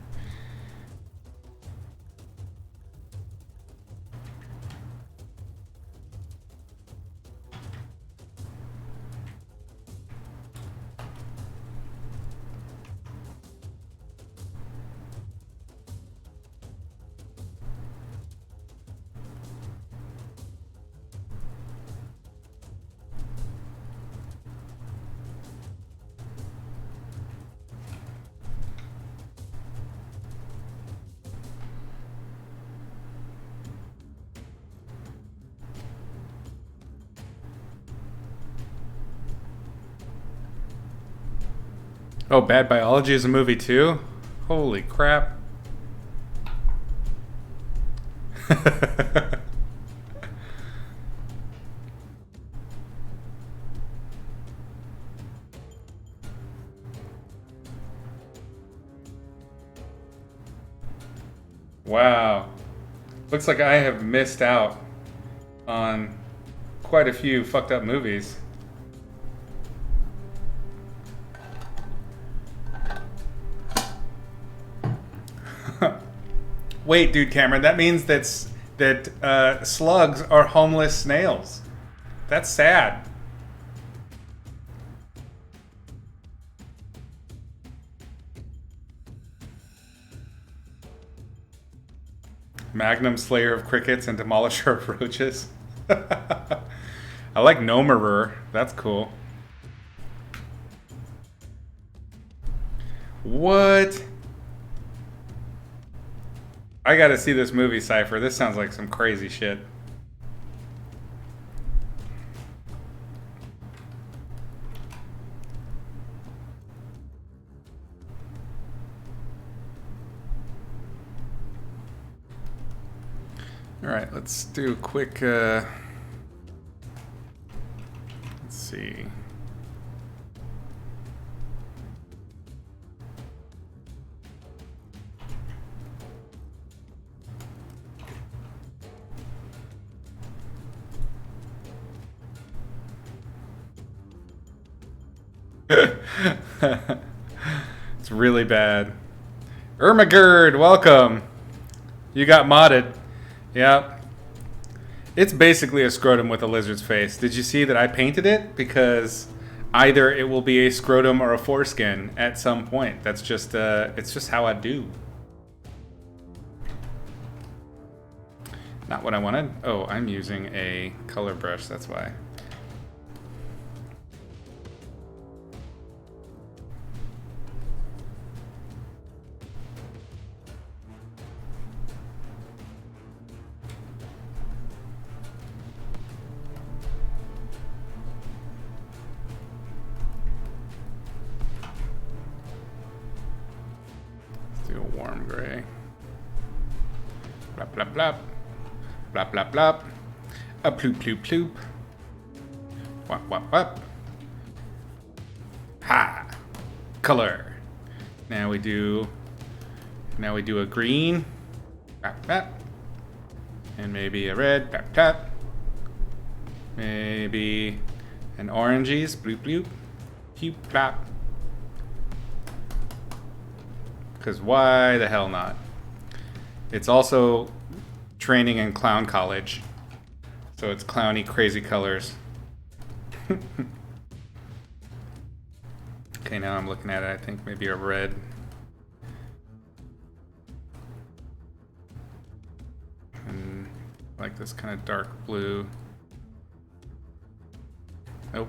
Oh, Bad Biology is a movie too? Holy crap. Wow. Looks like I have missed out on quite a few fucked up movies. Wait, dude, Cameron, that means that slugs are homeless snails. That's sad. Magnum Slayer of Crickets and Demolisher of Roaches. I like Nomerer. That's cool. What? I gotta see this movie, Cypher. This sounds like some crazy shit. Alright, let's do a quick, let's see. It's really bad. Ermagerd, welcome. You got modded. Yep. It's basically a scrotum with a lizard's face. Did you see that I painted it? Because either it will be a scrotum or a foreskin at some point. That's just, it's just how I do. Not what I wanted. Oh, I'm using a color brush, that's why. Blop, blop. Blop, blop, blop. A ploop, ploop, ploop. Wop, wop, wop. Ha! Color. Now we do a green. Bap, bap. And maybe a red. Bap, tap. Maybe an oranges. Bloop, bloop. Pew, plop. Because why the hell not? It's also training in clown college. So it's clowny, crazy colors. Okay, now I'm looking at it. I think maybe a red. And like this kind of dark blue. Nope,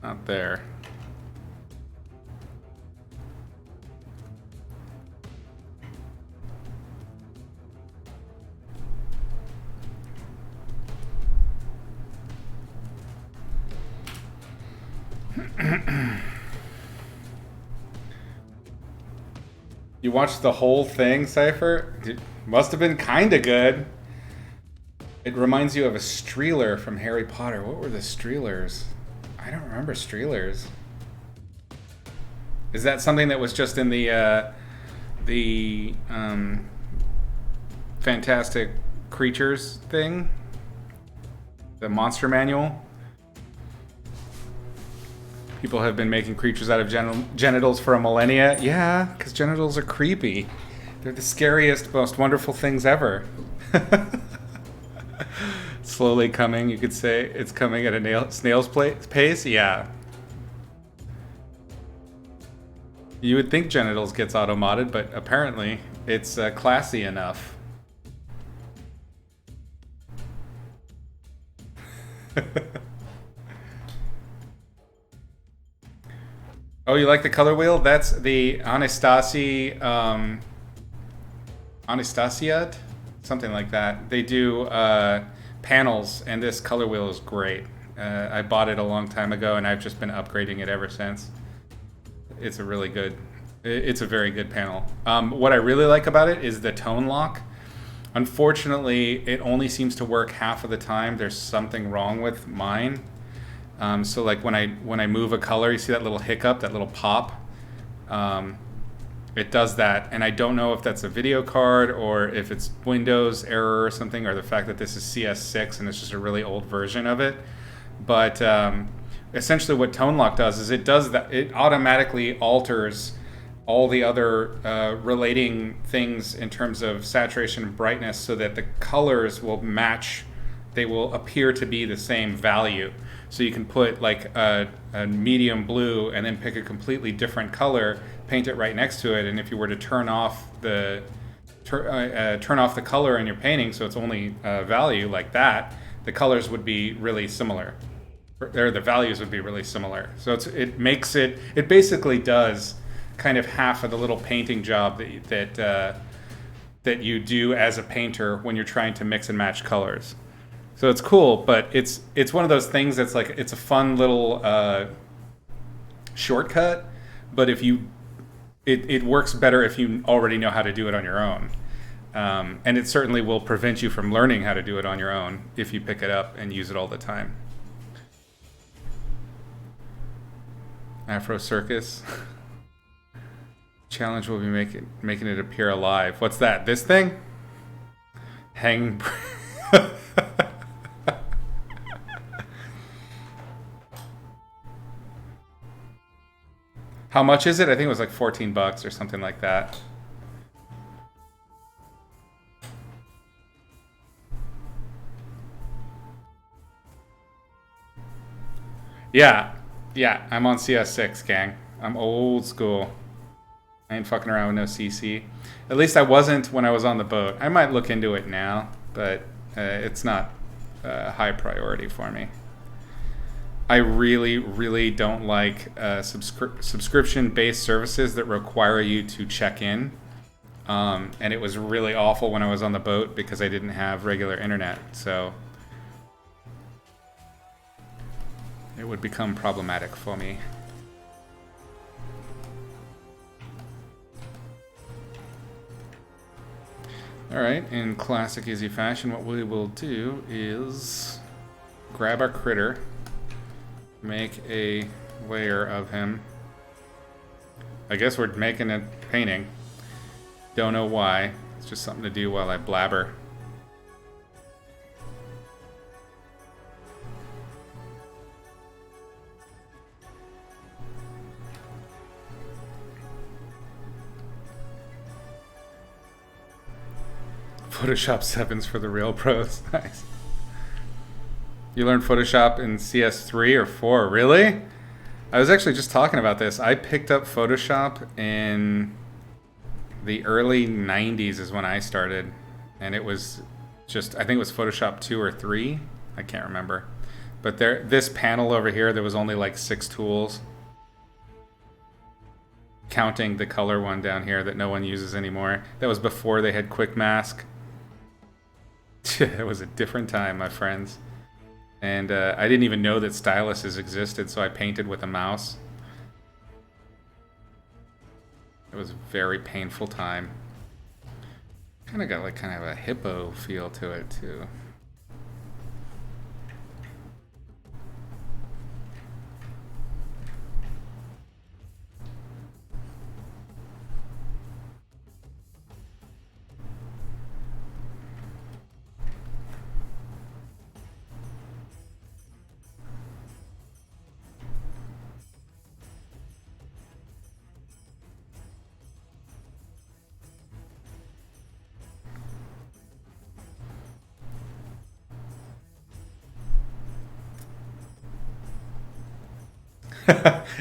not there. You watched the whole thing, Cypher? It must have been kinda good. It reminds you of a Streeler from Harry Potter. What were the Streelers? I don't remember Streelers. Is that something that was just in the Fantastic Creatures thing? The Monster Manual? People have been making creatures out of genitals for a millennia. Yeah, because genitals are creepy. They're the scariest, most wonderful things ever. Slowly coming, you could say. It's coming at a snail's pace? Yeah. You would think genitals gets auto-modded, but apparently it's classy enough. Oh, you like the color wheel? That's the Anastasiad? Something like that. They do panels, and this color wheel is great. I bought it a long time ago, and I've just been upgrading it ever since. it's a really good, it's a very good panel. What I really like about it is the tone lock. Unfortunately, it only seems to work half of the time. There's something wrong with mine. So like when I move a color, you see that little hiccup, that little pop. It does that, and I don't know if that's a video card or if it's Windows error or something, or the fact that this is CS6 and it's just a really old version of it. But essentially what tone lock does is it does that. It automatically alters all the other relating things in terms of saturation and brightness so that the colors will match. They will appear to be the same value. So you can put like a medium blue and then pick a completely different color, paint it right next to it, and if you were to turn off the color in your painting so it's only value like that, the colors would be really similar. Or the values would be really similar. So it basically does kind of half of the little painting job that you do as a painter when you're trying to mix and match colors. So it's cool, but it's one of those things that's like, it's a fun little shortcut, but it works better if you already know how to do it on your own. And it certainly will prevent you from learning how to do it on your own if you pick it up and use it all the time. Afro Circus. Challenge will be making it appear alive. What's that? This thing? Hang. How much is it? I think it was like $14 or something like that. Yeah, I'm on CS6, gang. I'm old school. I ain't fucking around with no CC. At least I wasn't when I was on the boat. I might look into it now, but it's not a high priority for me. I really, really don't like subscription-based services that require you to check in. And it was really awful when I was on the boat because I didn't have regular internet. So it would become problematic for me. Alright, in classic easy fashion, what we will do is grab our critter, make a layer of him. I guess we're making a painting. Don't know why. It's just something to do while I blabber. Photoshop 7's for the real pros. Nice. You learned Photoshop in CS3 or 4, really? I was actually just talking about this. I picked up Photoshop in the early 90s is when I started. And it was just, I think it was Photoshop 2 or 3. I can't remember. But this panel over here, there was only like 6 tools. Counting the color one down here that no one uses anymore. That was before they had Quick Mask. It was a different time, my friends. And I didn't even know that styluses existed, so I painted with a mouse. It was a very painful time. Kind of got like kind of a hippo feel to it too.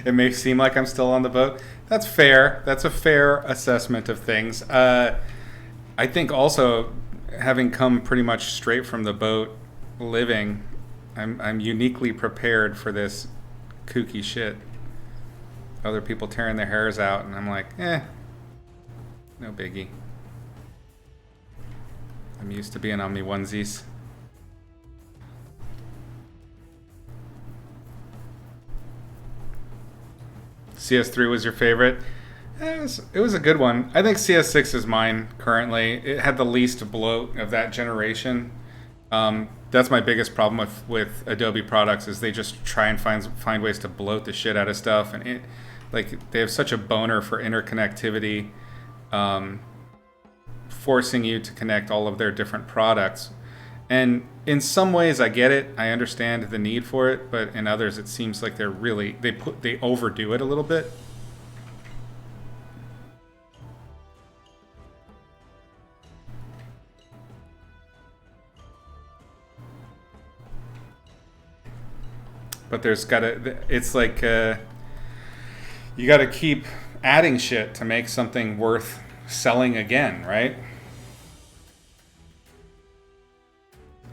It may seem like I'm still on the boat. That's fair. That's a fair assessment of things. I think also, having come pretty much straight from the boat living, I'm uniquely prepared for this kooky shit. Other people tearing their hairs out, and I'm like, no biggie. I'm used to being on me onesies. CS3 was your favorite. It was a good one. I think CS6 is mine currently. It had the least bloat of that generation. That's my biggest problem with Adobe products is they just try and find ways to bloat the shit out of stuff, and they have such a boner for interconnectivity, forcing you to connect all of their different products. And in some ways, I get it. I understand the need for it, but in others, it seems like they overdo it a little bit. But it's like you gotta keep adding shit to make something worth selling again, right?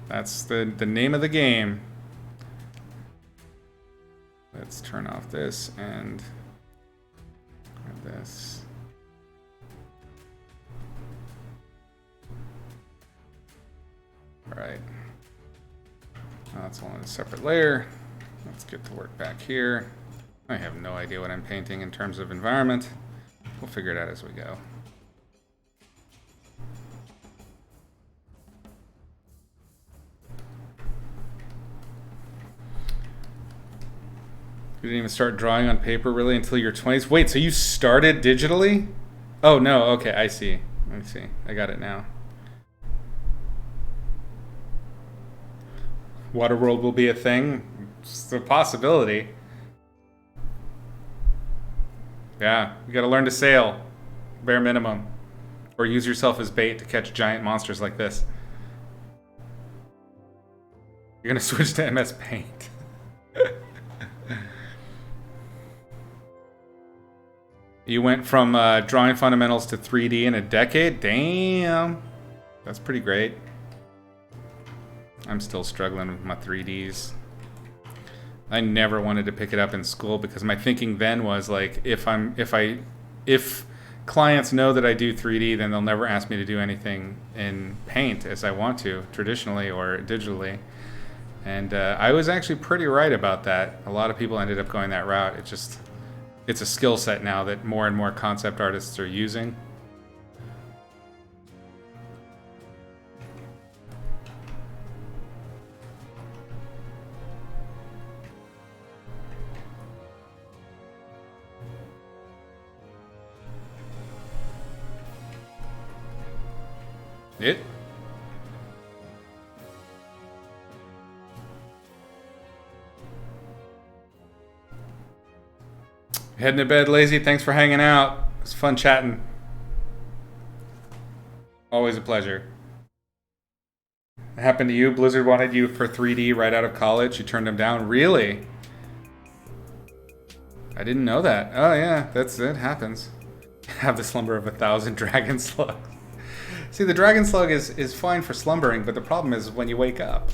That's the name of the game. Let's turn off this and grab this. All right. That's all in a separate layer. Let's get to work back here. I have no idea what I'm painting in terms of environment. We'll figure it out as we go. You didn't even start drawing on paper really until your 20s? Wait, so you started digitally? Oh no, okay, I see. I got it now. Waterworld will be a thing? It's a possibility. Yeah, you gotta learn to sail, bare minimum. Or use yourself as bait to catch giant monsters like this. You're gonna switch to MS Paint. You went from drawing fundamentals to 3D in a decade? Damn. That's pretty great. I'm still struggling with my 3Ds. I never wanted to pick it up in school because my thinking then was like, if clients know that I do 3D, then they'll never ask me to do anything in Paint as I want to, traditionally or digitally. And I was actually pretty right about that. A lot of people ended up going that route. It's a skill set now that more and more concept artists are using. It? Heading to bed, Lazy. Thanks for hanging out. It's fun chatting. Always a pleasure. It happened to you? Blizzard wanted you for 3D right out of college. You turned them down? Really? I didn't know that. Oh yeah, it happens. Have the slumber of 1,000 dragon slugs. See, the dragon slug is fine for slumbering, but the problem is when you wake up.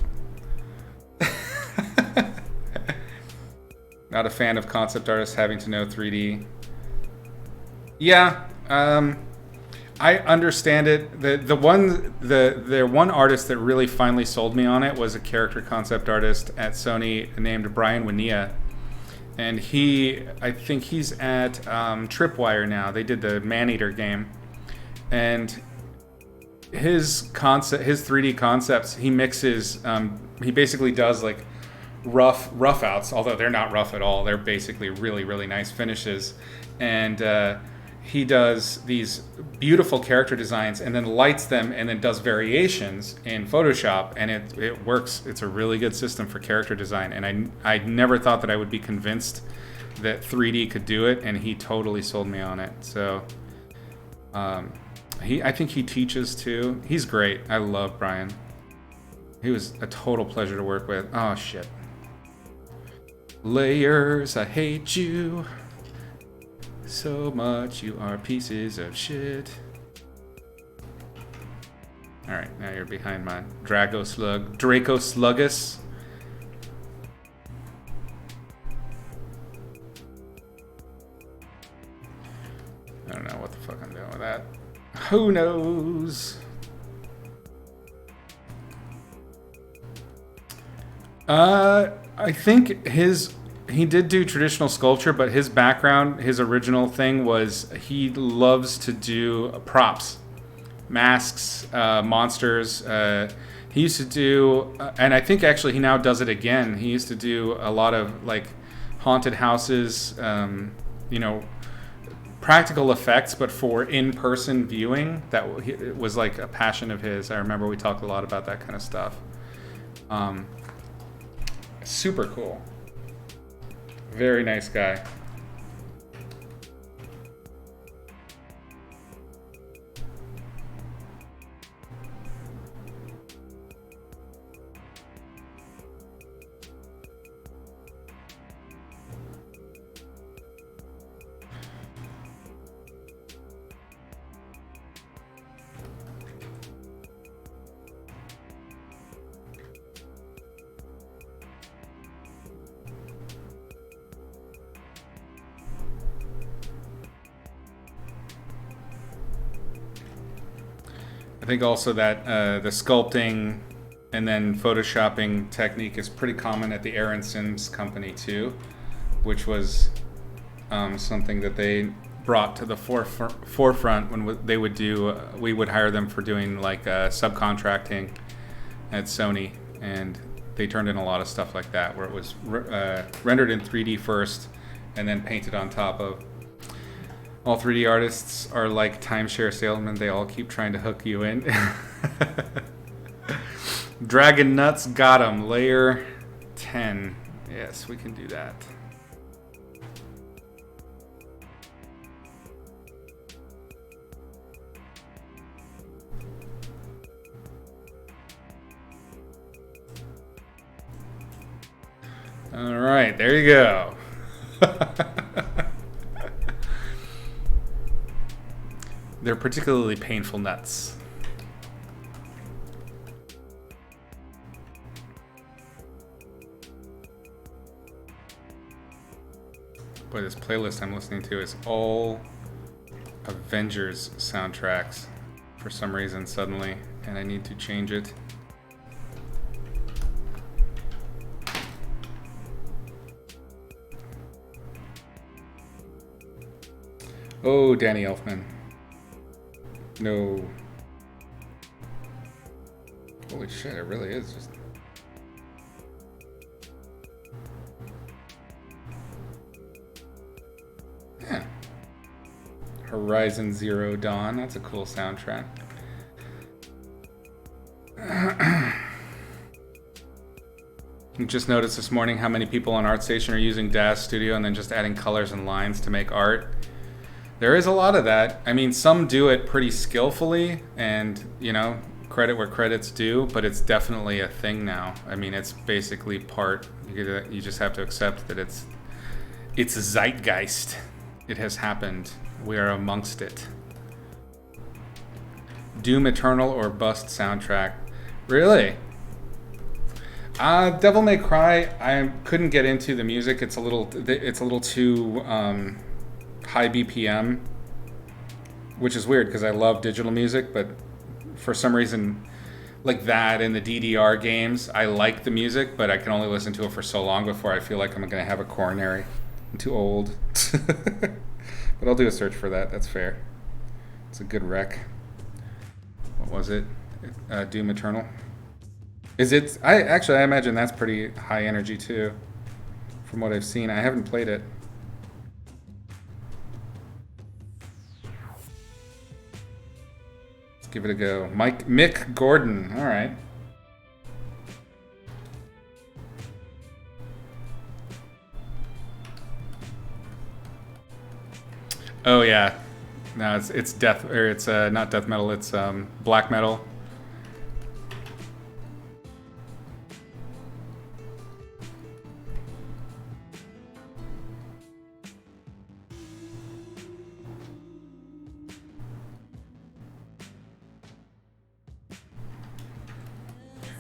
Not a fan of concept artists having to know 3D. Yeah, I understand it. The one artist that really finally sold me on it was a character concept artist at Sony named Brian Winia. And I think he's at Tripwire now. They did the Maneater game. And his 3D concepts, he mixes, he basically does like rough outs, although they're not rough at all. They're basically really, really nice finishes. And he does these beautiful character designs and then lights them and then does variations in Photoshop, and it works. It's a really good system for character design. And I never thought that I would be convinced that 3D could do it, and he totally sold me on it. So I think he teaches too. He's great. I love Brian. He was a total pleasure to work with. Oh shit. Layers, I hate you so much. You are pieces of shit. Alright, now you're behind my Draco Sluggus. I don't know what the fuck I'm doing with that. Who knows? I think his he did do traditional sculpture, but his background, his original thing was he loves to do props, masks, monsters. He used to do, and I think actually he now does it again. He used to do a lot of like haunted houses, you know, practical effects, but for in-person viewing. That it was like a passion of his. I remember we talked a lot about that kind of stuff. Super cool. Very nice guy. I think also that the sculpting and then photoshopping technique is pretty common at the Aaron Sims company too, which was something that they brought to the forefront when they would do. We would hire them for doing like subcontracting at Sony, and they turned in a lot of stuff like that where it was rendered in 3D first and then painted on top of. All 3D artists are like timeshare salesmen. They all keep trying to hook you in. Dragon Nuts got him. Layer 10. Yes, we can do that. All right, there you go. They're particularly painful nuts. Boy, this playlist I'm listening to is all Avengers soundtracks for some reason suddenly, and I need to change it. Oh, Danny Elfman. No. Holy shit, it really is just... Yeah. Horizon Zero Dawn, that's a cool soundtrack. Just noticed this morning how many people on ArtStation are using DAZ Studio and then just adding colors and lines to make art. There is a lot of that. I mean, some do it pretty skillfully and, you know, credit where credit's due, but it's definitely a thing now. I mean, it's basically part, you just have to accept that it's zeitgeist. It has happened. We are amongst it. Doom Eternal or Bust soundtrack. Really? Devil May Cry, I couldn't get into the music. It's a little too... high BPM, which is weird because I love digital music, but for some reason, like that in the DDR games, I like the music, but I can only listen to it for so long before I feel like I'm going to have a coronary. I'm too old. But I'll do a search for that. That's fair. It's a good rec. What was it? Doom Eternal. Is it? I imagine that's pretty high energy too, from what I've seen. I haven't played it. Give it a go. Mick Gordon. All right. Oh yeah. No, it's death, or it's not death metal. It's black metal.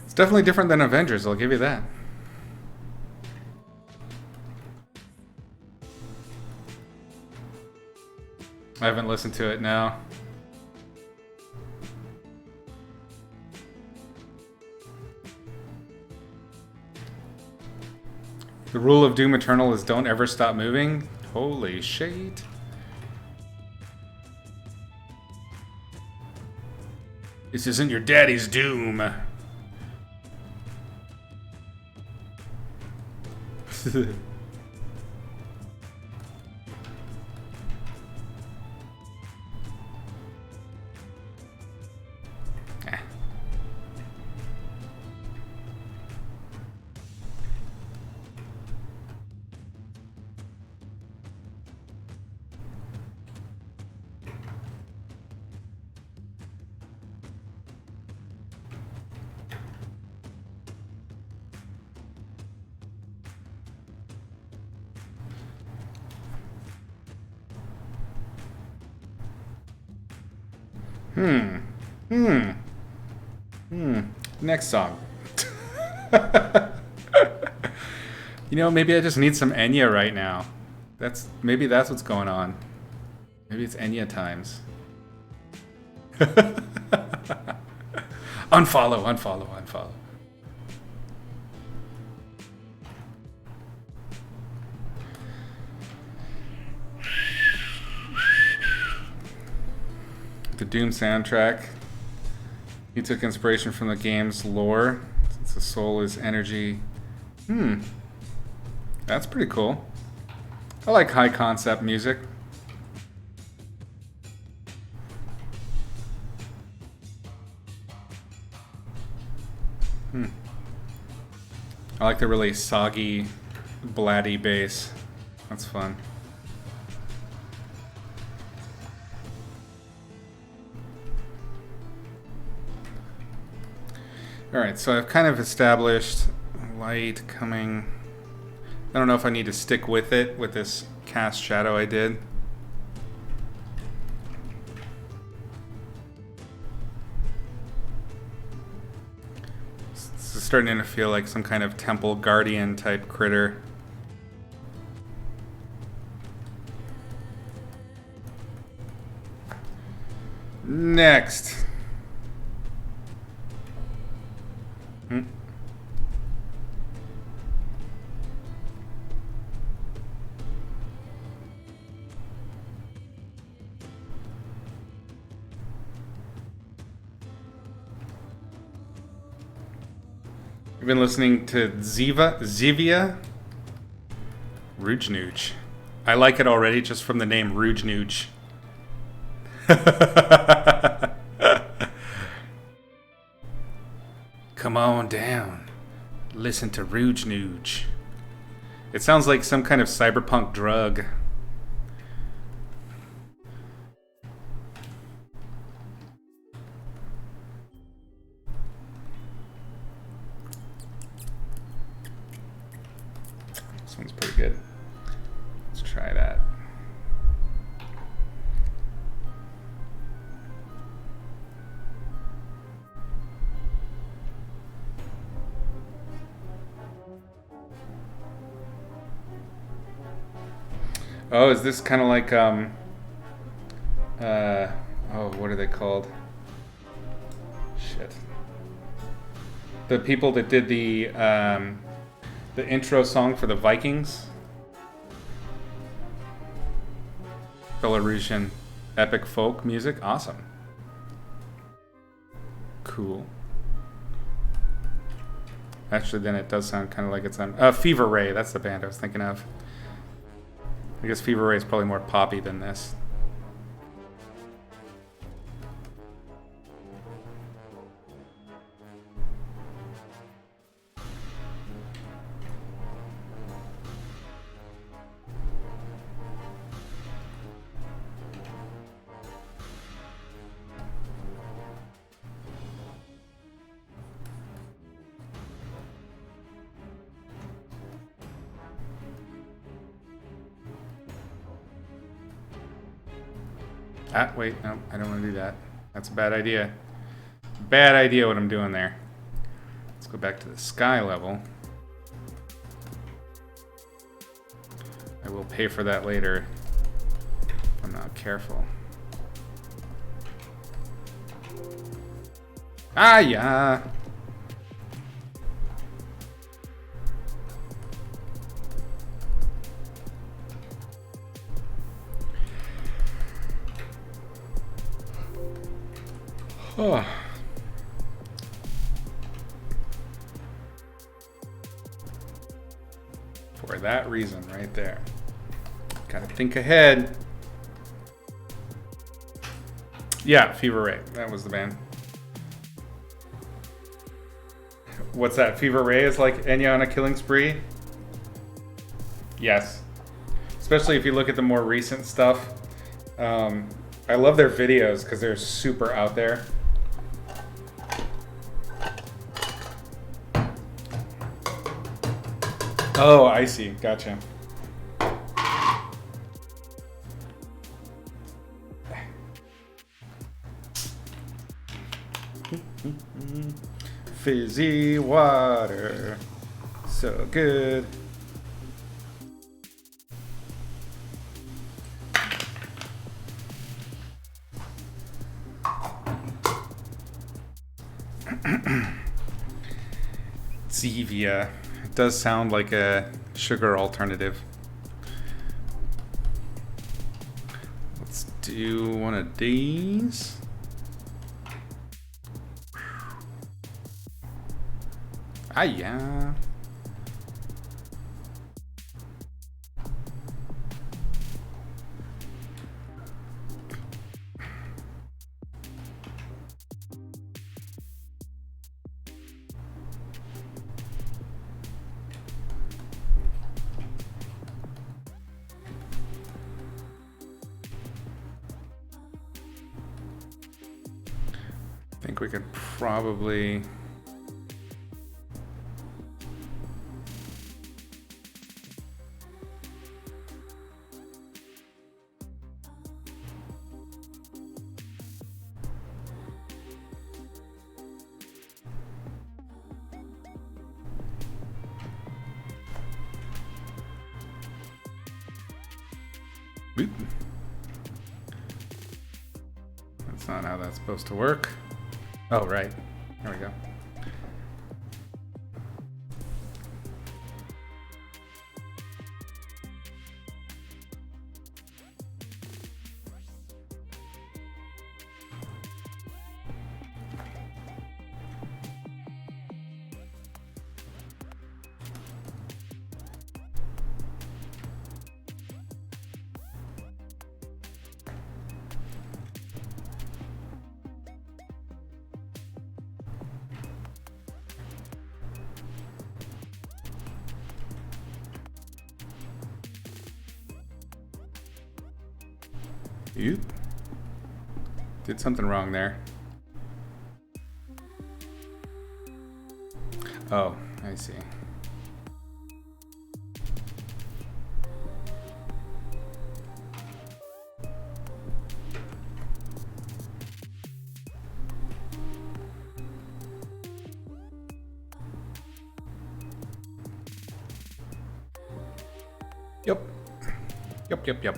It's definitely different than Avengers, I'll give you that. I haven't listened to it now. The rule of Doom Eternal is don't ever stop moving. Holy shit. This isn't your daddy's Doom. Next song. You know, maybe I just need some Enya right now. Maybe that's what's going on. Maybe it's Enya times. Unfollow, unfollow, unfollow. The Doom soundtrack. He took inspiration from the game's lore, since the soul is energy. That's pretty cool. I like high concept music. I like the really soggy, blatty bass. That's fun. Alright, so I've kind of established light coming. I don't know if I need to stick with it with this cast shadow I did. This is starting to feel like some kind of temple guardian type critter. Next. You've been listening to Zevia Rujnooch. I like it already just from the name Rujnooch. Come on down. Listen to Rujnooch. It sounds like some kind of cyberpunk drug. This one's pretty good. Let's try that. Oh, is this kind of like, oh, what are they called? Shit. The people that did the intro song for the Vikings? Belarusian epic folk music? Awesome. Cool. Actually, then it does sound kind of like it's on, Fever Ray, that's the band I was thinking of. I guess Fever Ray is probably more poppy than this. Wait, no, I don't want to do that. That's a bad idea. Bad idea what I'm doing there. Let's go back to the sky level. I will pay for that later if I'm not careful. Ah, yeah. Oh. For that reason right there. Gotta think ahead. Yeah, Fever Ray. That was the band. What's that? Fever Ray is like Enya on a Killing Spree? Yes. Especially if you look at the more recent stuff. I love their videos because they're super out there. Oh, I see. Gotcha. Fizzy water. So good. Zevia. It does sound like a sugar alternative. Let's do one of these. Ah, yeah. I think we could probably... Oop. That's not how that's supposed to work. Oh, right. There we go. Oop. Did something wrong there. Oh, I see. Yep. Yep.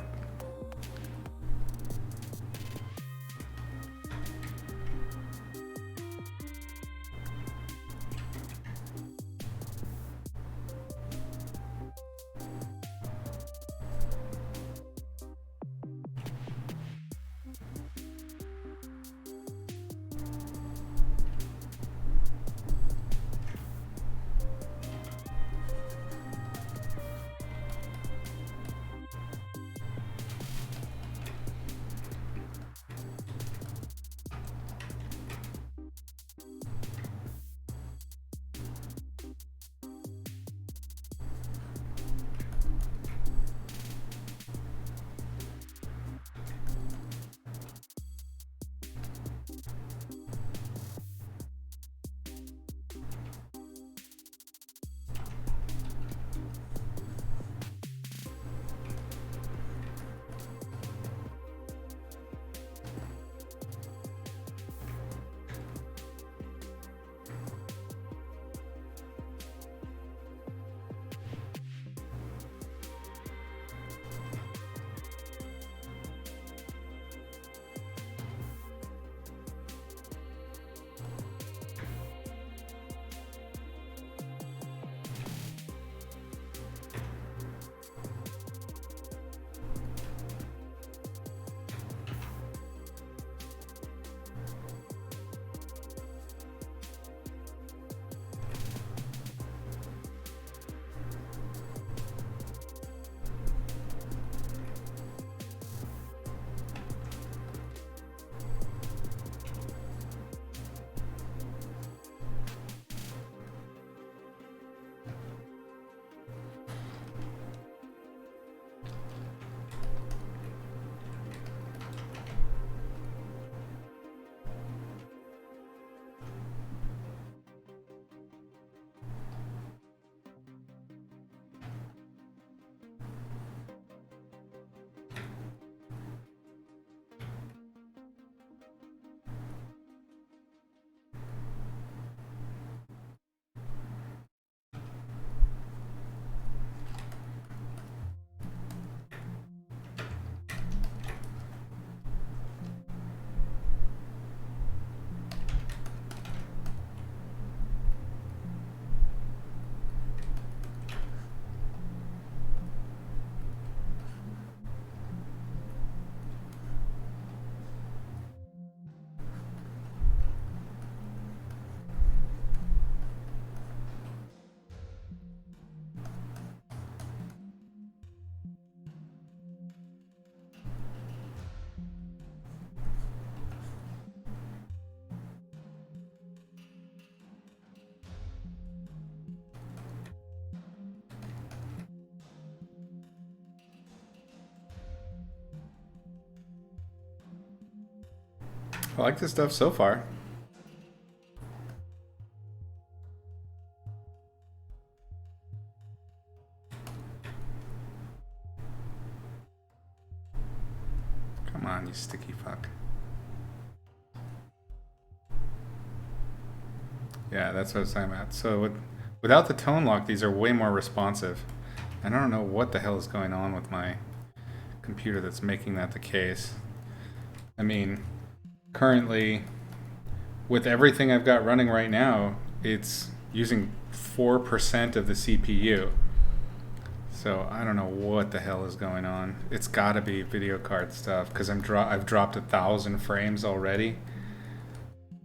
I like this stuff so far. Come on, you sticky fuck. Yeah, that's what I was talking about. So without the tone lock, these are way more responsive. And I don't know what the hell is going on with my computer that's making that the case. I mean, currently, with everything I've got running right now, it's using 4% of the CPU. So I don't know what the hell is going on. It's got to be video card stuff because I've dropped 1,000 frames already.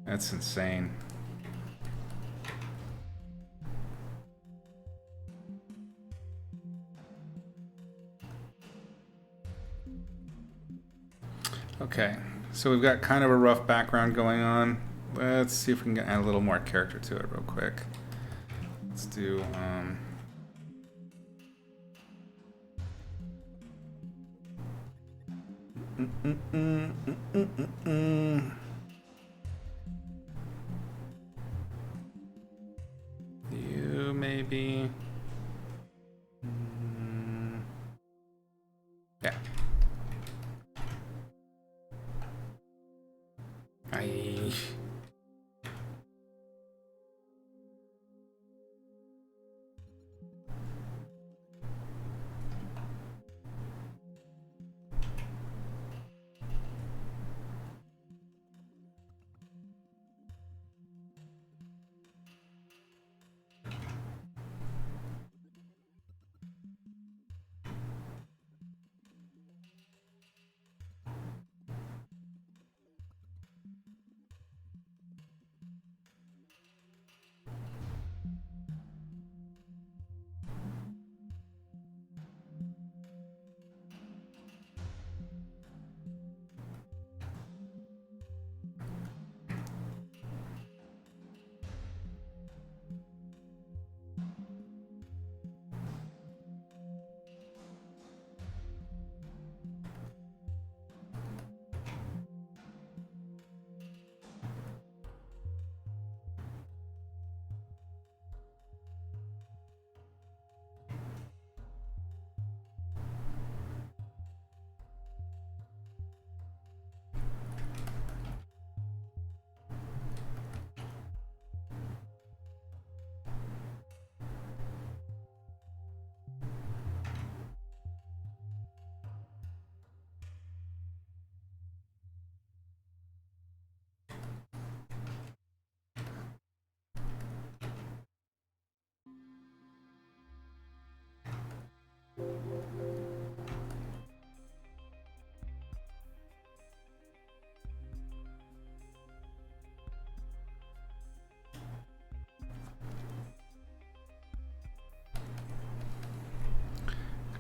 That's insane. Okay, so we've got kind of a rough background going on. Let's see if we can add a little more character to it real quick. Let's do you maybe. Yeah. I.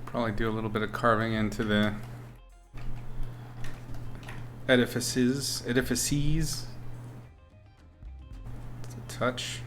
Probably do a little bit of carving into the edifices. Just a touch.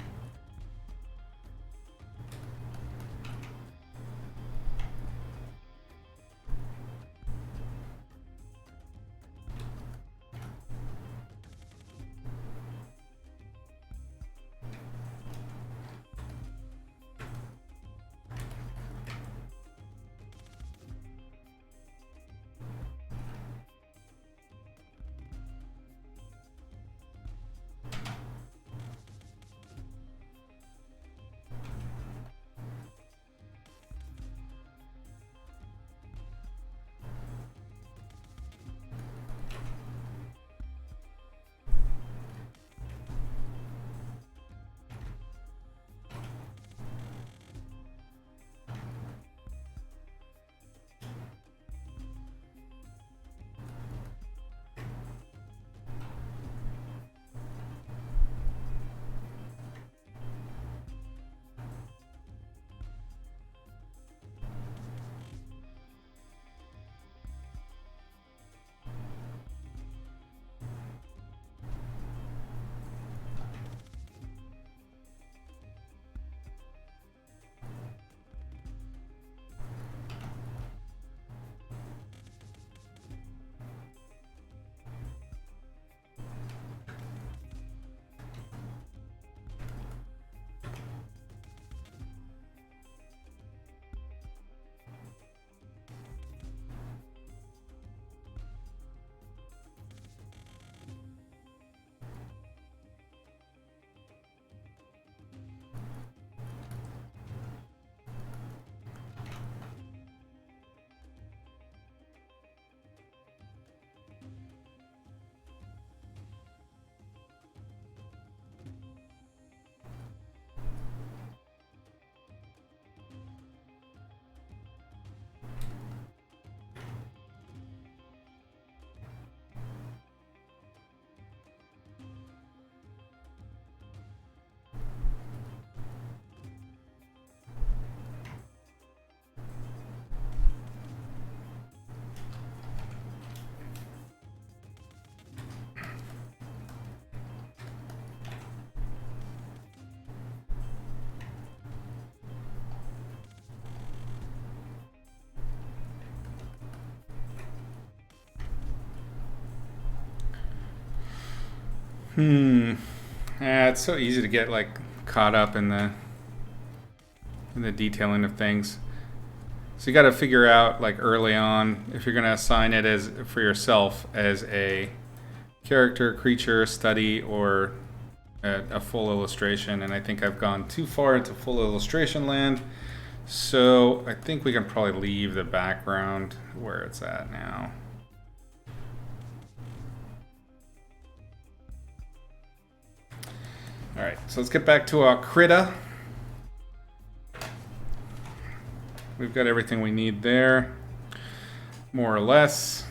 Yeah, it's so easy to get like caught up in the detailing of things. So you got to figure out like early on if you're going to assign it as for yourself as a character, creature, study, or a full illustration. And I think I've gone too far into full illustration land. So I think we can probably leave the background where it's at now. All right, so let's get back to our critter. We've got everything we need there, more or less.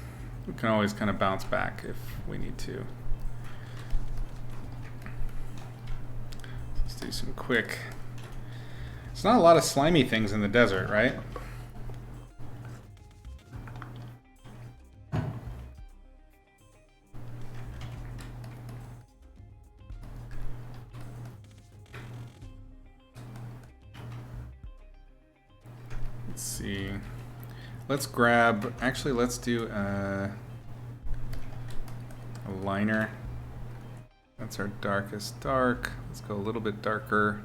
We can always kind of bounce back if we need to. Let's do some quick. It's not a lot of slimy things in the desert, right? Let's see. Let's grab, actually let's do a liner. That's our darkest dark. Let's go a little bit darker,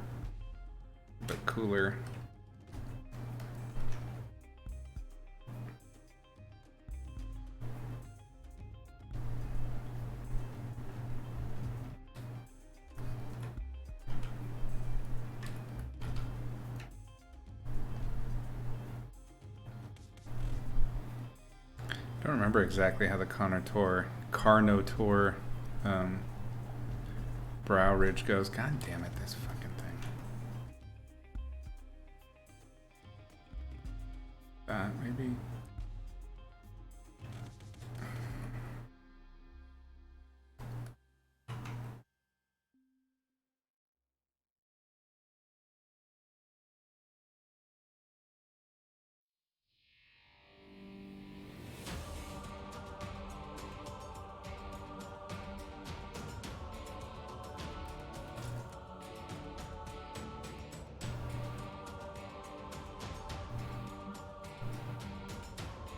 a bit cooler. I don't remember exactly how the Carnotaur brow ridge goes. God damn it, this fucking thing. Maybe.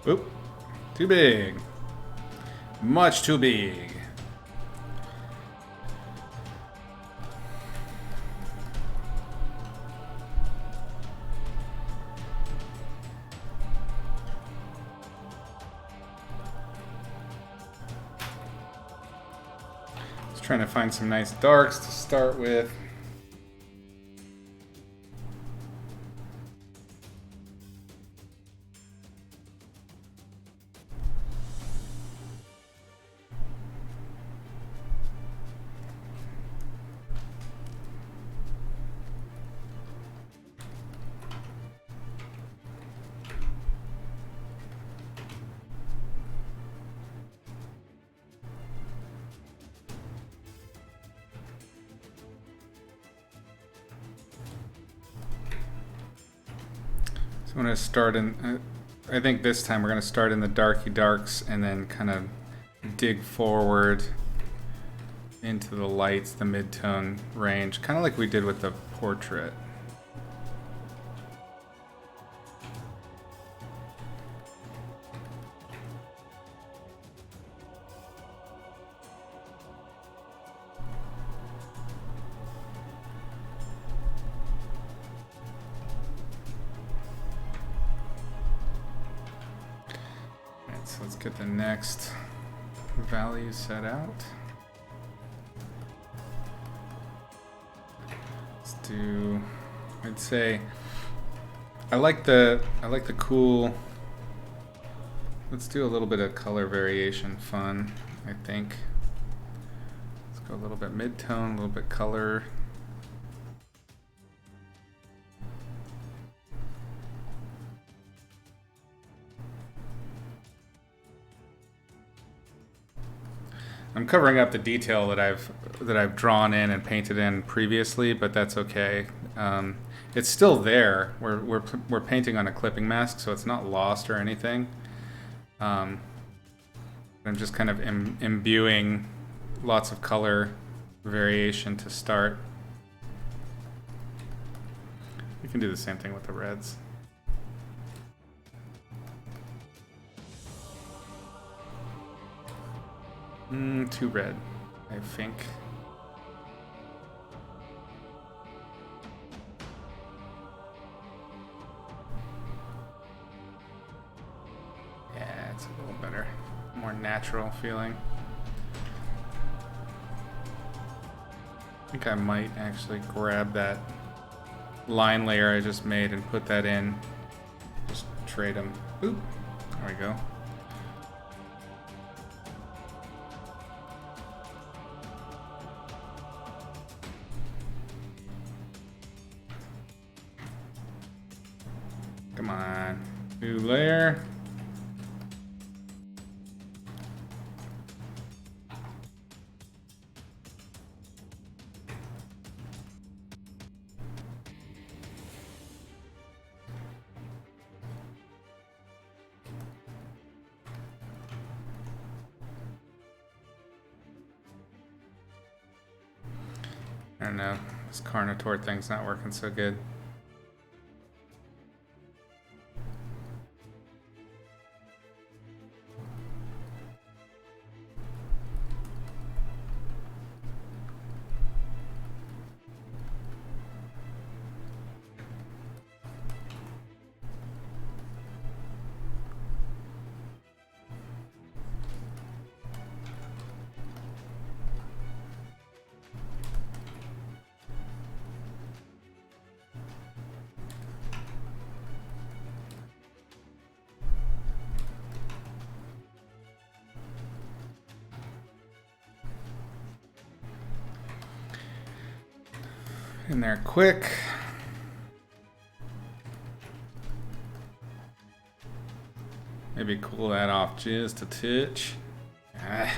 Oop, too big. Much too big. Just trying to find some nice darks to start with. I'm going to start in, I think this time we're going to start in the darky darks and then kind of dig forward into the lights, the mid-tone range, kind of like we did with the portrait. So let's get the next value set out. Let's do, I'd say, I like the cool, let's do a little bit of color variation fun, I think. Let's go a little bit mid-tone, a little bit color. I'm covering up the detail that I've drawn in and painted in previously, but that's okay. It's still there. We're painting on a clipping mask, so it's not lost or anything. I'm just kind of imbuing lots of color variation to start. We can do the same thing with the reds. Too red, I think. That's a little better, more natural feeling. I think I might actually grab that line layer I just made and put that in. Just trade them. Oop. There we go. Come on. New layer. I don't know, this Carnotaur thing's not working so good. In there quick. Maybe cool that off just a touch. Ah.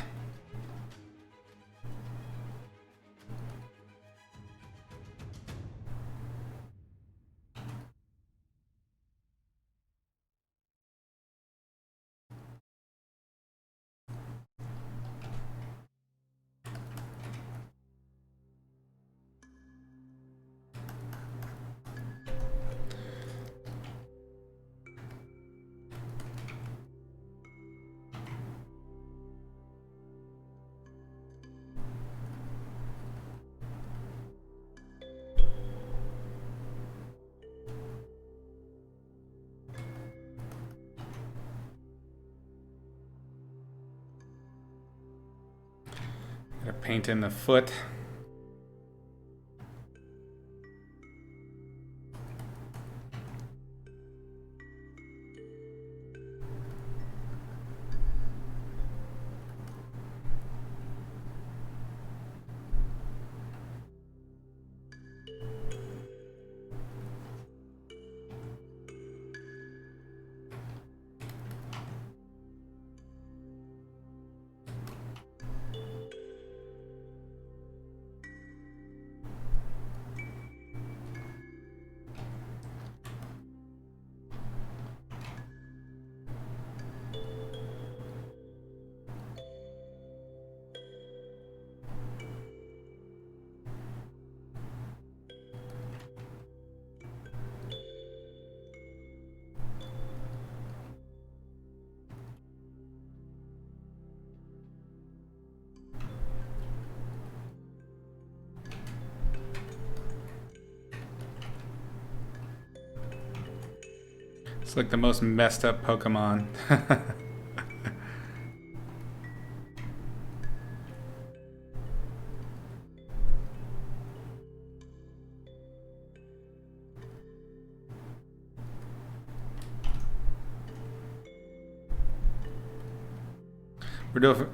Gotta paint in the foot. It's like the most messed up Pokemon.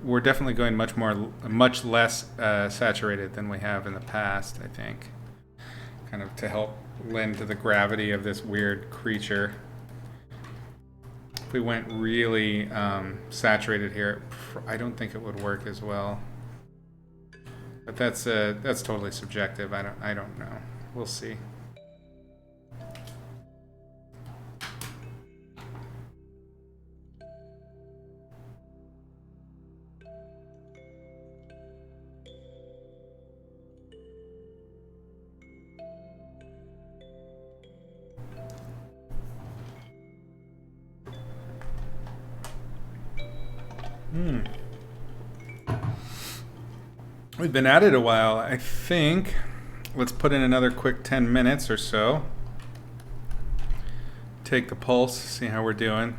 We're definitely going much less saturated than we have in the past, I think. Kind of to help lend to the gravity of this weird creature. If we went really saturated here, I don't think it would work as well. But that's totally subjective. I don't know. We'll see. We've been at it a while. I think let's put in another quick 10 minutes or so. Take the pulse, see how we're doing.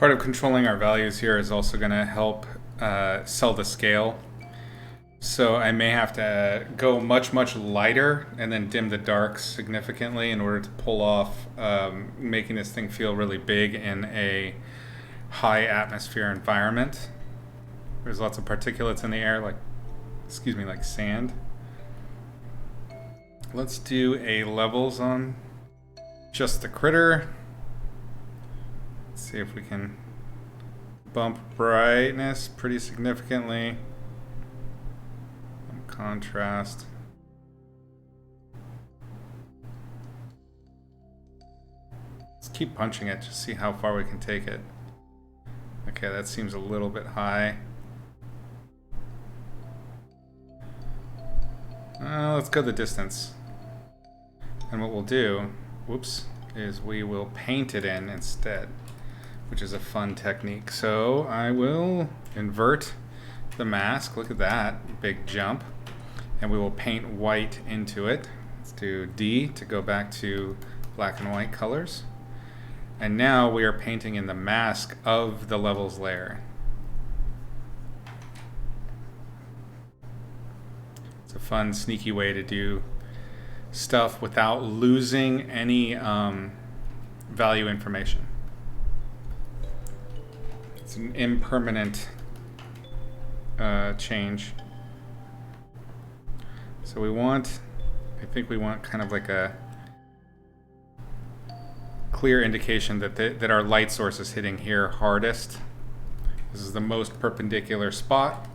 Part of controlling our values here is also going to help sell the scale. So I may have to go much lighter and then dim the darks significantly in order to pull off making this thing feel really big in a high atmosphere environment. There's lots of particulates in the air, like sand. Let's do a levels on just the critter. Let's see if we can bump brightness pretty significantly. Contrast. Let's keep punching it, just see how far we can take it. Okay, that seems a little bit high. Let's go the distance. And what we'll do, is we will paint it in instead, which is a fun technique. So I will invert the mask. Look at that big jump. And we will paint white into it. Let's do D to go back to black and white colors. And now we are painting in the mask of the levels layer. It's a fun, sneaky way to do stuff without losing any value information. It's an impermanent change. So I think we want kind of like a clear indication that our light source is hitting here hardest. This is the most perpendicular spot.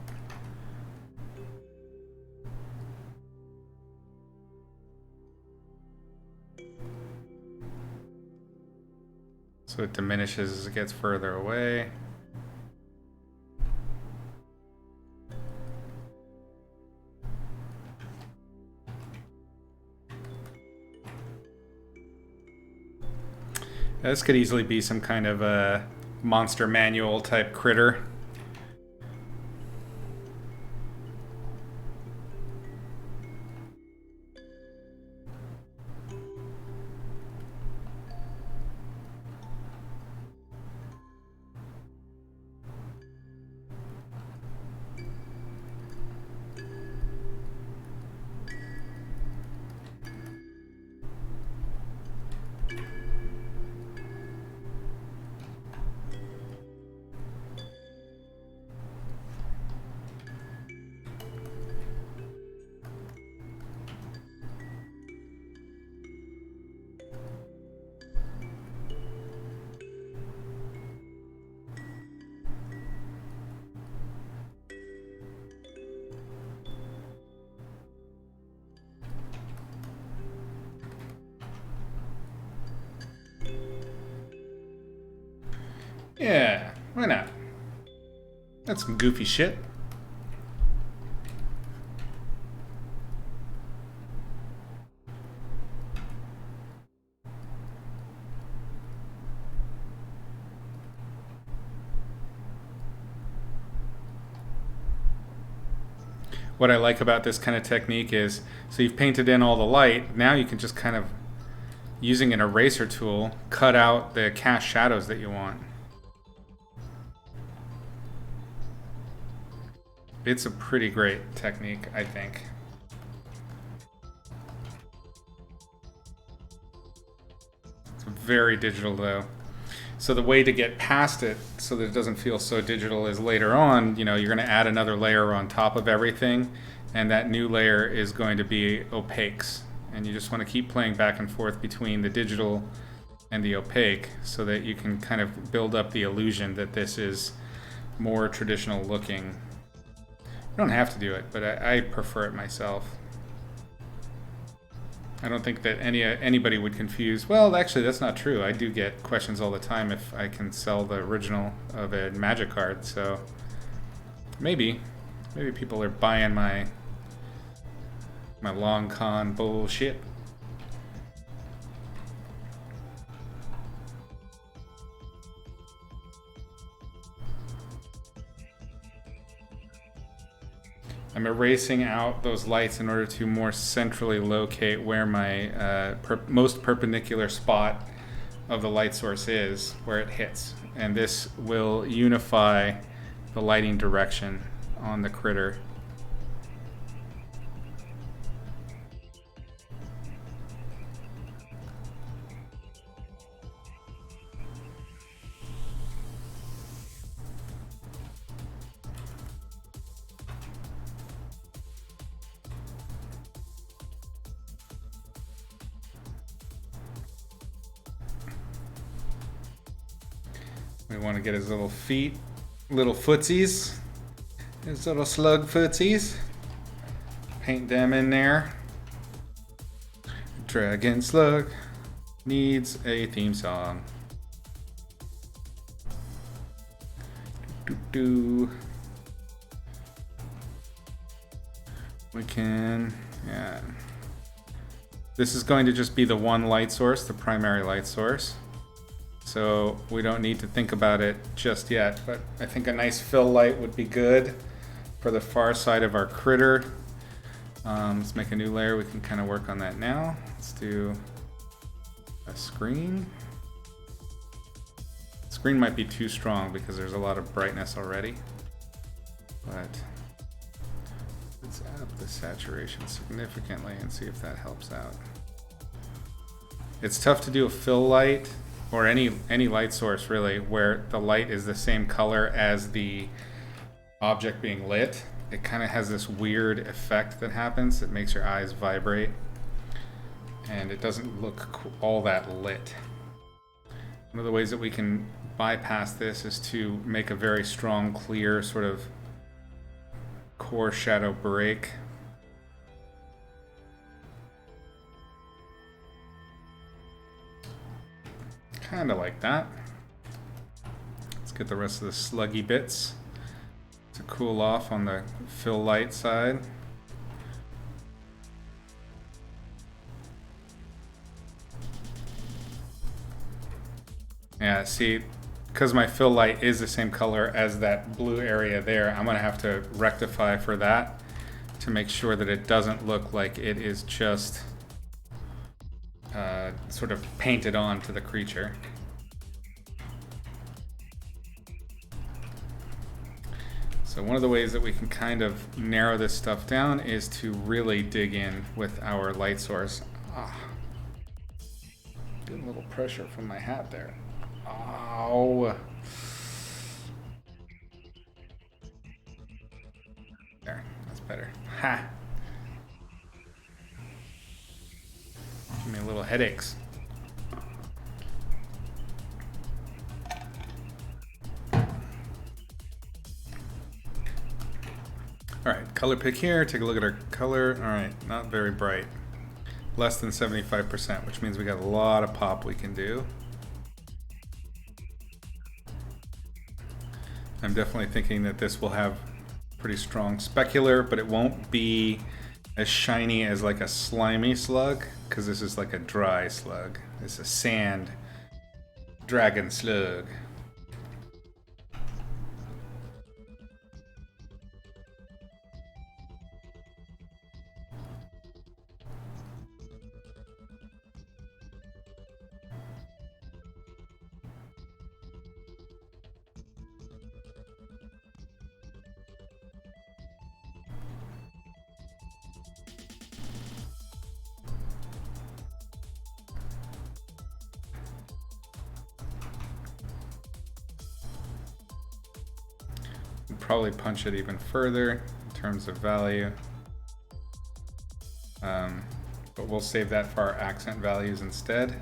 So it diminishes as it gets further away. This could easily be some kind of a monster manual type critter. Yeah, why not? That's some goofy shit. What I like about this kind of technique is, so you've painted in all the light, now you can just kind of, using an eraser tool, cut out the cast shadows that you want. It's a pretty great technique, I think. It's very digital though. So the way to get past it so that it doesn't feel so digital is later on, you're going to add another layer on top of everything, and that new layer is going to be opaques. And you just want to keep playing back and forth between the digital and the opaque so that you can kind of build up the illusion that this is more traditional looking. You don't have to do it, but I prefer it myself. I don't think that anybody would confuse. Well, actually, that's not true. I do get questions all the time if I can sell the original of a Magic card. So maybe people are buying my long con bullshit. I'm erasing out those lights in order to more centrally locate where my most perpendicular spot of the light source is, where it hits. and this will unify the lighting direction on the critter. We want to get his little feet, little footsies, his little slug footsies. Paint them in there. Dragon Slug needs a theme song. We can, yeah. This is going to just be the one light source, the primary light source. So we don't need to think about it just yet, but I think a nice fill light would be good for the far side of our critter. Let's make a new layer. We can kind of work on that now. Let's do a screen. Screen might be too strong because there's a lot of brightness already, but let's up the saturation significantly and see if that helps out. It's tough to do a fill light or any light source really where the light is the same color as the object being lit. It kind of has this weird effect that happens. It makes your eyes vibrate and it doesn't look all that lit. One of the ways that we can bypass this is to make a very strong, clear sort of core shadow break. Kind of like that. Let's get the rest of the sluggy bits to cool off on the fill light side. Yeah, see, because my fill light is the same color as that blue area there, I'm gonna have to rectify for that to make sure that it doesn't look like it is just sort of painted on to the creature. So one of the ways that we can kind of narrow this stuff down is to really dig in with our light source. Getting a little pressure from my hat there. Ow. There, that's better. Ha! Give me a little headaches. Alright, color pick here, take a look at our color. Alright, not very bright. Less than 75%, which means we got a lot of pop we can do. I'm definitely thinking that this will have pretty strong specular, but it won't be as shiny as like a slimy slug, because this is like a dry slug. It's a sand dragon slug. Probably punch it even further in terms of value, but we'll save that for our accent values instead.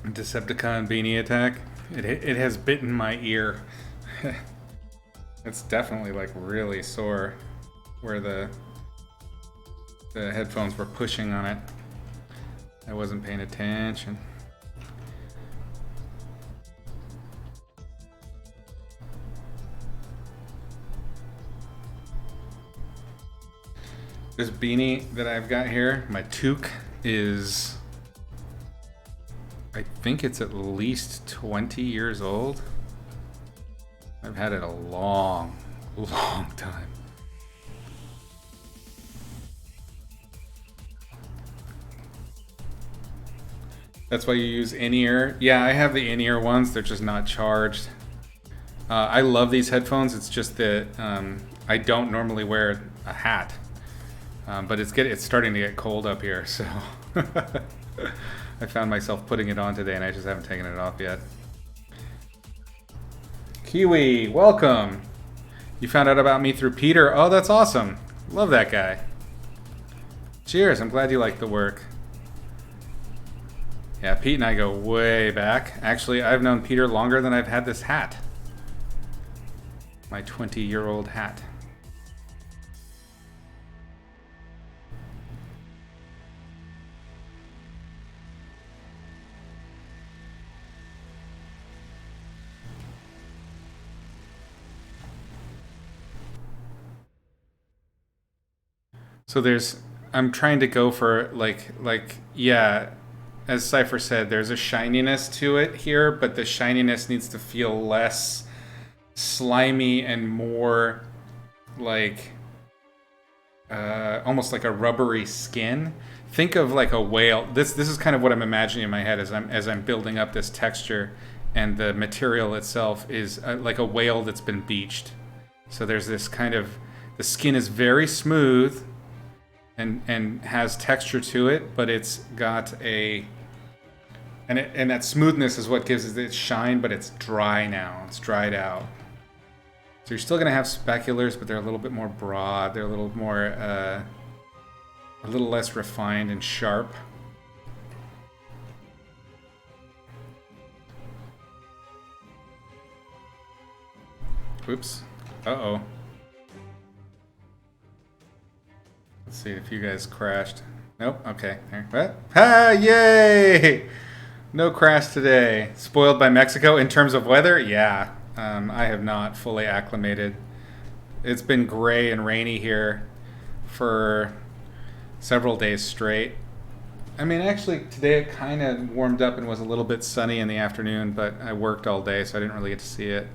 Decepticon beanie attack. It has bitten my ear. It's definitely like really sore where the headphones were pushing on it. I wasn't paying attention. This beanie that I've got here, my toque, is, I think it's at least 20 years old. I've had it a long, long time. That's why you use in-ear. Yeah, I have the in-ear ones. They're just not charged. I love these headphones. It's just that I don't normally wear a hat. But it's starting to get cold up here, so I found myself putting it on today, and I just haven't taken it off yet. Kiwi, welcome. You found out about me through Peter. Oh, that's awesome. Love that guy. Cheers. I'm glad you like the work. Yeah, Pete and I go way back. Actually, I've known Peter longer than I've had this hat. My 20-year-old hat. So I'm trying to go for yeah, as Cypher said, there's a shininess to it here, but the shininess needs to feel less slimy and more like almost like a rubbery skin. Think of like a whale. This is kind of what I'm imagining in my head as I'm building up this texture, and the material itself is like a whale that's been beached. So there's this kind of, the skin is very smooth and has texture to it, but it's got a, and that smoothness is what gives it its shine, but it's dry now. It's dried out. So you're still gonna have speculars, but they're a little bit more broad. They're a little more, a little less refined and sharp. Oops. Uh-oh. Let's see if you guys crashed. Nope. Okay. There. What? Ah, yay! No crash today. Spoiled by Mexico in terms of weather? Yeah. I have not fully acclimated. It's been gray and rainy here for several days straight. I mean, actually, today it kind of warmed up and was a little bit sunny in the afternoon, but I worked all day, so I didn't really get to see it.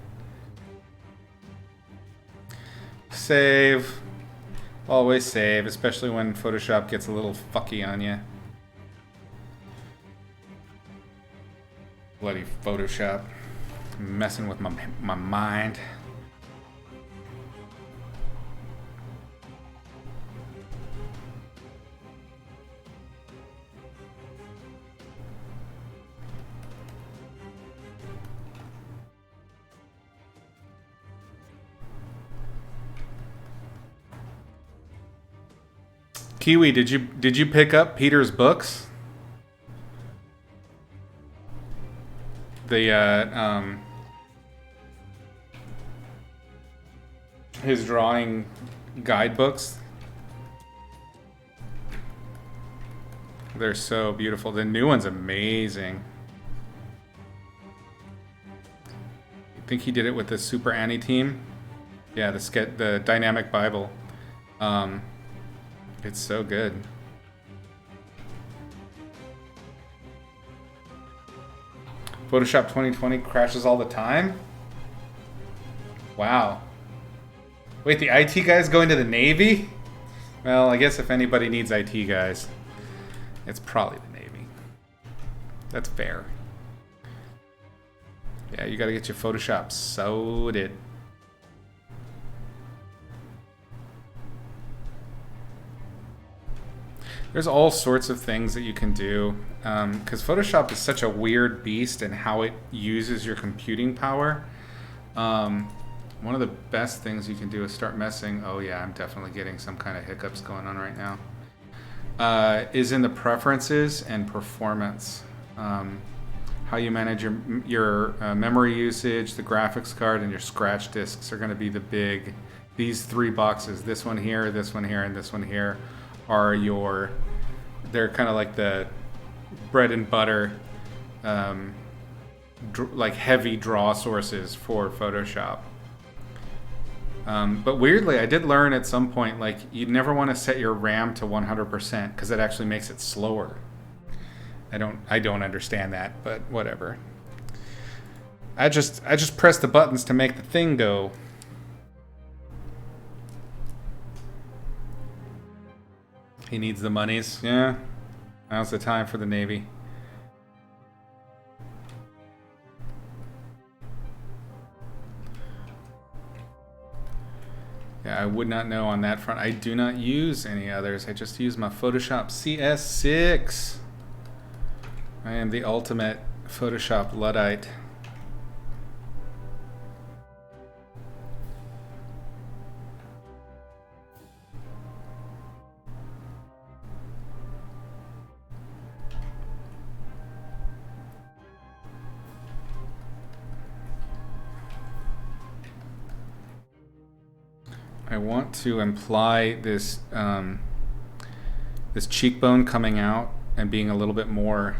Save. Always save, especially when Photoshop gets a little fucky on you. Bloody Photoshop. Messing with my mind. Kiwi, did you pick up Peter's books? The his drawing guidebooks. They're so beautiful. The new one's amazing. I think he did it with the Super Annie team. Yeah, the Dynamic Bible. It's so good. Photoshop 2020 crashes all the time? Wow. Wait, the IT guy's going to the Navy? Well, I guess if anybody needs IT guys, it's probably the Navy. That's fair. Yeah, you gotta get your Photoshop sorted. There's all sorts of things that you can do, because Photoshop is such a weird beast in how it uses your computing power. One of the best things you can do is start messing. Oh yeah, I'm definitely getting some kind of hiccups going on right now. Is in the preferences and performance. How you manage your memory usage, the graphics card, and your scratch disks are going to be these three boxes. This one here, and this one here are they're kind of like the bread and butter, like heavy draw sources for Photoshop. But weirdly, I did learn at some point, like, you'd never want to set your RAM to 100% because it actually makes it slower. I don't understand that, but whatever. I just press the buttons to make the thing go. He needs the monies. Yeah. Now's the time for the Navy. Yeah, I would not know on that front. I do not use any others. I just use my Photoshop CS6. I am the ultimate Photoshop Luddite. I want to imply this this cheekbone coming out and being a little bit more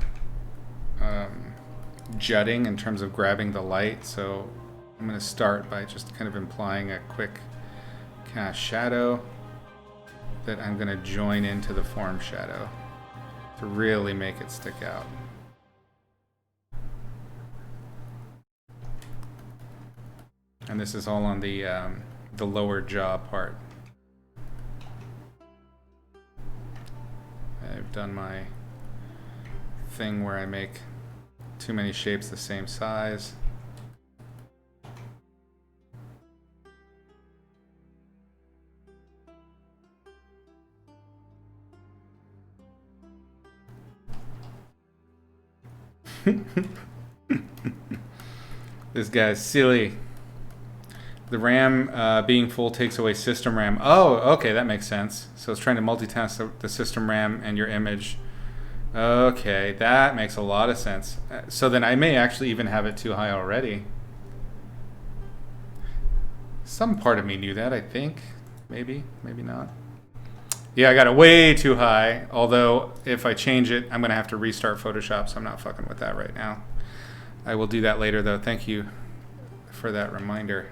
jutting in terms of grabbing the light. So I'm going to start by just kind of implying a quick cast shadow that I'm going to join into the form shadow to really make it stick out. And this is all on the lower jaw part. I've done my thing where I make too many shapes the same size. This guy's silly. The RAM being full takes away system RAM. Oh, okay, that makes sense. So it's trying to multitask the system RAM and your image. Okay, that makes a lot of sense. So then I may actually even have it too high already. Some part of me knew that, I think. Maybe, maybe not. Yeah, I got it way too high. Although, if I change it, I'm going to have to restart Photoshop, so I'm not fucking with that right now. I will do that later, though. Thank you for that reminder.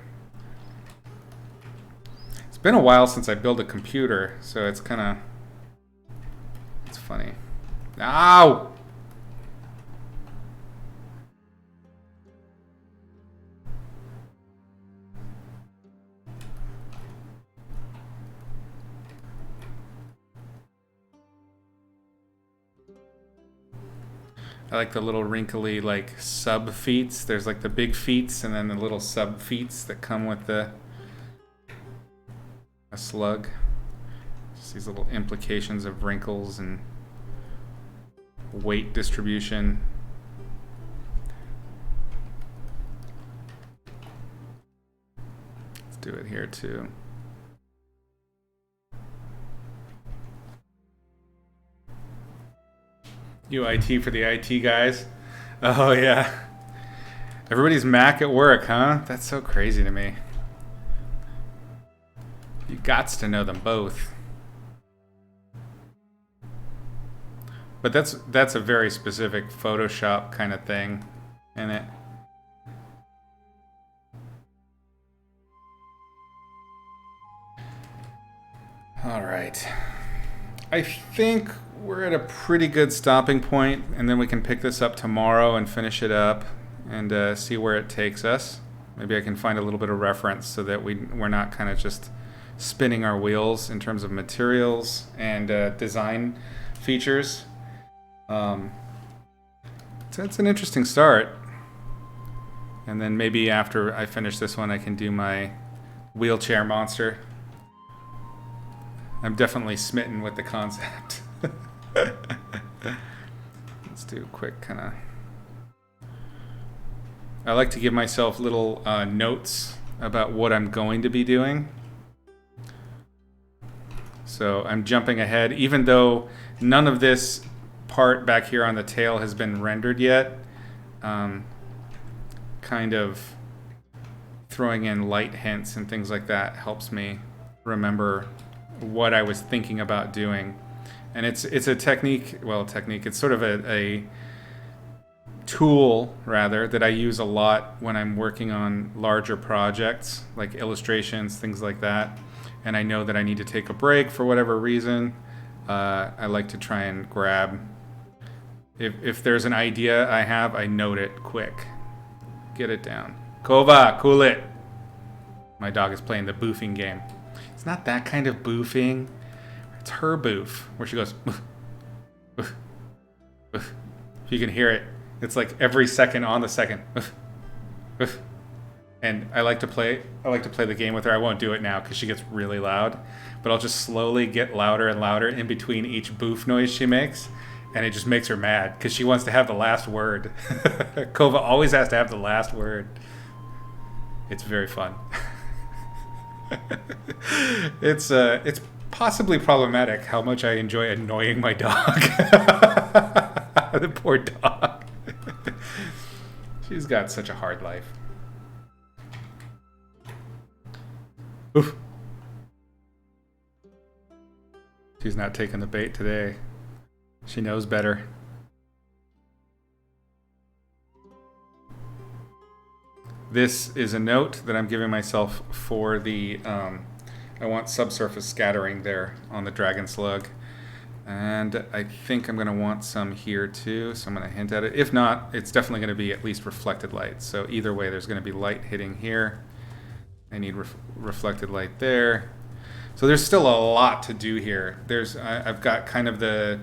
It's been a while since I built a computer, so it's kind of... it's funny. Ow! I like the little wrinkly like sub feets. There's like the big feets and then the little sub feets that come with a slug. Just these little implications of wrinkles and weight distribution. Let's do it here too. UIT for the IT guys. Oh yeah. Everybody's Mac at work, huh? That's so crazy to me. You gots to know them both. But that's a very specific Photoshop kind of thing, isn't it? All right. I think we're at a pretty good stopping point, and then we can pick this up tomorrow and finish it up and see where it takes us. Maybe I can find a little bit of reference so that we're not kind of just spinning our wheels in terms of materials and design features. So it's an interesting start. And then maybe after I finish this one, I can do my wheelchair monster. I'm definitely smitten with the concept. Let's do a quick kind of... I like to give myself little notes about what I'm going to be doing. So I'm jumping ahead, even though none of this part back here on the tail has been rendered yet. Kind of throwing in light hints and things like that helps me remember what I was thinking about doing. And it's a technique, it's sort of a tool, rather, that I use a lot when I'm working on larger projects, like illustrations, things like that. And I know that I need to take a break for whatever reason. I like to try and grab. If there's an idea I have, I note it quick. Get it down. Kova, cool it. My dog is playing the boofing game. It's not that kind of boofing. It's her boof, where she goes, oof, oof, oof. If you can hear it, it's like every second on the second. Oof, oof. And I like to play the game with her. I won't do it now because she gets really loud. But I'll just slowly get louder and louder in between each boof noise she makes. And it just makes her mad because she wants to have the last word. Kova always has to have the last word. It's very fun. It's possibly problematic how much I enjoy annoying my dog. The poor dog. She's got such a hard life. Oof. She's not taking the bait today. She knows better. This is a note that I'm giving myself for the, I want subsurface scattering there on the dragon slug. And I think I'm going to want some here too, so I'm going to hint at it. If not, it's definitely going to be at least reflected light. So either way, there's going to be light hitting here. I need reflected light there. So there's still a lot to do here. I've got kind of the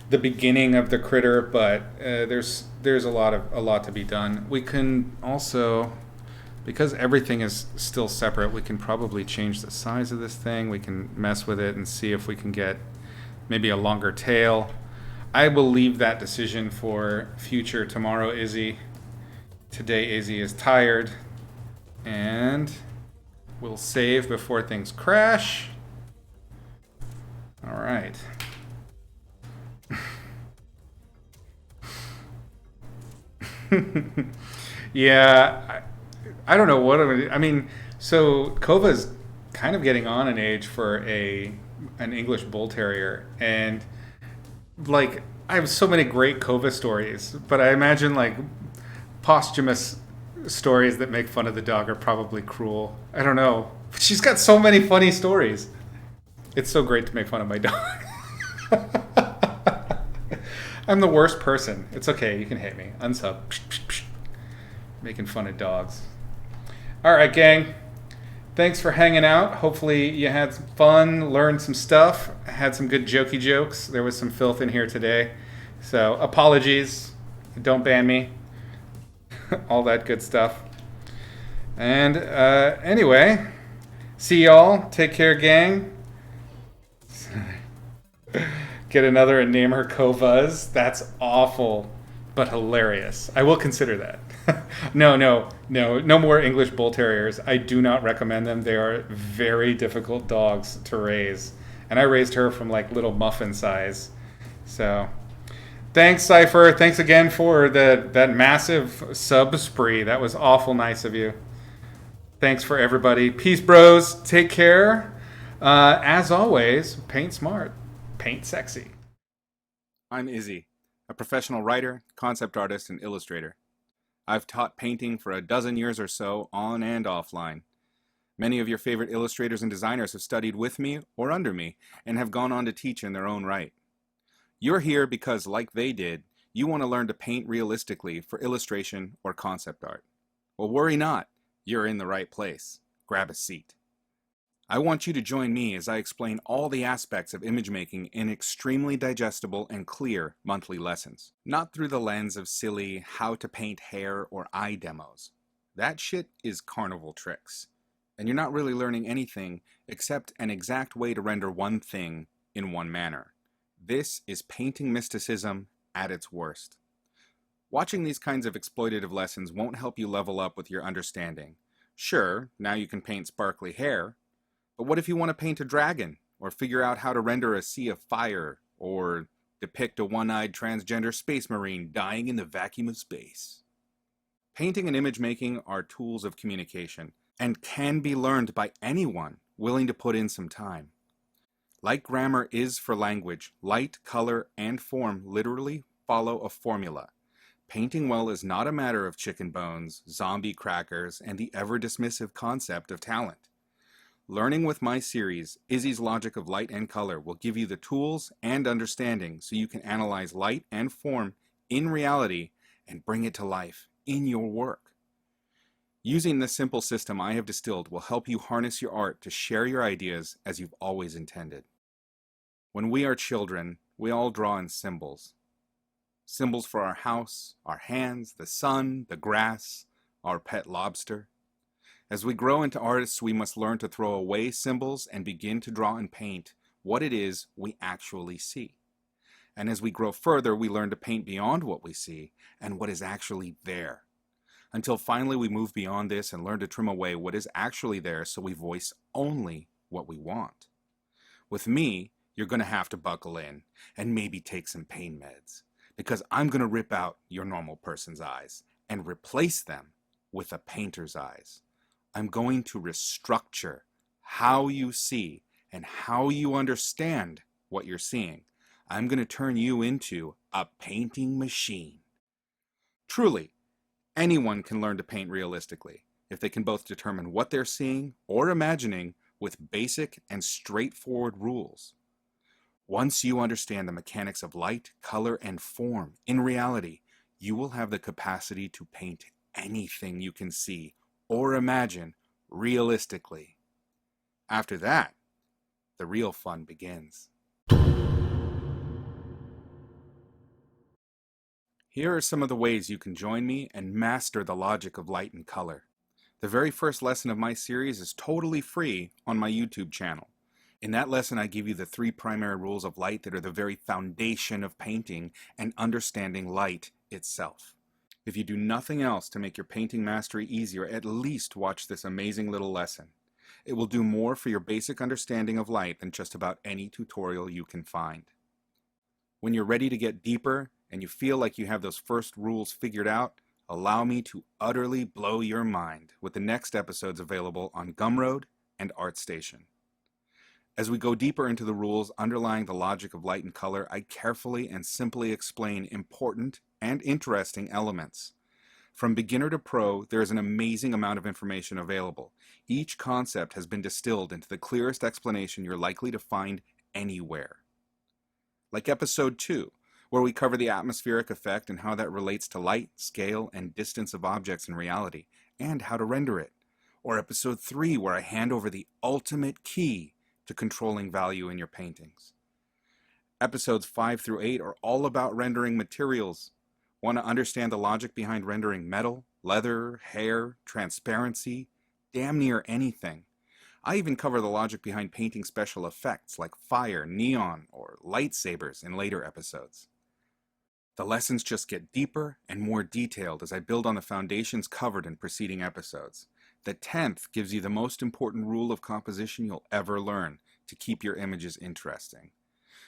beginning of the critter, but there's a lot to be done. We can also, because everything is still separate, we can probably change the size of this thing. We can mess with it and see if we can get maybe a longer tail. I will leave that decision for future tomorrow, Izzy. Today, Izzy is tired, and we'll save before things crash. All right. Yeah, I don't know what I mean. So Kova's kind of getting on in age for an English Bull Terrier, and like I have so many great Kova stories, but I imagine like posthumous stories that make fun of the dog are probably cruel. I don't know. But she's got so many funny stories. It's so great to make fun of my dog. I'm the worst person. It's okay. You can hate me. Unsub. Making fun of dogs. All right, gang. Thanks for hanging out. Hopefully you had some fun, learned some stuff, had some good jokey jokes. There was some filth in here today. So apologies. Don't ban me. All that good stuff. And anyway, see y'all. Take care, gang. Get another and name her Kovas. That's awful, but hilarious. I will consider that. No more English Bull Terriers. I do not recommend them. They are very difficult dogs to raise. And I raised her from like little muffin size. So thanks, Cypher. Thanks again for that massive sub spree. That was awful nice of you. Thanks for everybody. Peace, bros. Take care. As always, paint smart. Paint sexy. I'm Izzy, a professional writer, concept artist, and illustrator. I've taught painting for a dozen years or so, on and offline. Many of your favorite illustrators and designers have studied with me or under me and have gone on to teach in their own right. You're here because, like they did, you want to learn to paint realistically for illustration or concept art. Well, worry not. You're in the right place. Grab a seat. I want you to join me as I explain all the aspects of image making in extremely digestible and clear monthly lessons. Not through the lens of silly how to paint hair or eye demos. That shit is carnival tricks. And you're not really learning anything except an exact way to render one thing in one manner. This is painting mysticism at its worst. Watching these kinds of exploitative lessons won't help you level up with your understanding. Sure, now you can paint sparkly hair, but what if you want to paint a dragon, or figure out how to render a sea of fire, or depict a one-eyed transgender space marine dying in the vacuum of space? Painting and image making are tools of communication, and can be learned by anyone willing to put in some time. Like grammar is for language, light, color, and form literally follow a formula. Painting well is not a matter of chicken bones, zombie crackers, and the ever-dismissive concept of talent. Learning with my series, Izzy's Logic of Light and Color, will give you the tools and understanding so you can analyze light and form in reality and bring it to life in your work. Using this simple system I have distilled will help you harness your art to share your ideas as you've always intended. When we are children, we all draw in symbols. Symbols for our house, our hands, the sun, the grass, our pet lobster. As we grow into artists, we must learn to throw away symbols and begin to draw and paint what it is we actually see. And as we grow further, we learn to paint beyond what we see and what is actually there. Until finally we move beyond this and learn to trim away what is actually there so we voice only what we want. With me, you're going to have to buckle in and maybe take some pain meds, because I'm going to rip out your normal person's eyes and replace them with a painter's eyes. I'm going to restructure how you see and how you understand what you're seeing. I'm going to turn you into a painting machine. Truly, anyone can learn to paint realistically if they can both determine what they're seeing or imagining with basic and straightforward rules. Once you understand the mechanics of light, color, and form in reality, you will have the capacity to paint anything you can see or imagine realistically. After that, the real fun begins. Here are some of the ways you can join me and master the logic of light and color. The very first lesson of my series is totally free on my YouTube channel. In that lesson, I give you the 3 primary rules of light that are the very foundation of painting and understanding light itself. If you do nothing else to make your painting mastery easier, at least watch this amazing little lesson. It will do more for your basic understanding of light than just about any tutorial you can find. When you're ready to get deeper and you feel like you have those first rules figured out, allow me to utterly blow your mind with the next episodes available on Gumroad and ArtStation. As we go deeper into the rules underlying the logic of light and color, I carefully and simply explain important and interesting elements. From beginner to pro, there is an amazing amount of information available. Each concept has been distilled into the clearest explanation you're likely to find anywhere. Like episode 2, where we cover the atmospheric effect and how that relates to light, scale, and distance of objects in reality, and how to render it. Or episode 3, where I hand over the ultimate key to controlling value in your paintings. Episodes 5 through 8 are all about rendering materials. Want to understand the logic behind rendering metal, leather, hair, transparency, damn near anything. I even cover the logic behind painting special effects like fire, neon, or lightsabers in later episodes. The lessons just get deeper and more detailed as I build on the foundations covered in preceding episodes. The 10th gives you the most important rule of composition you'll ever learn to keep your images interesting.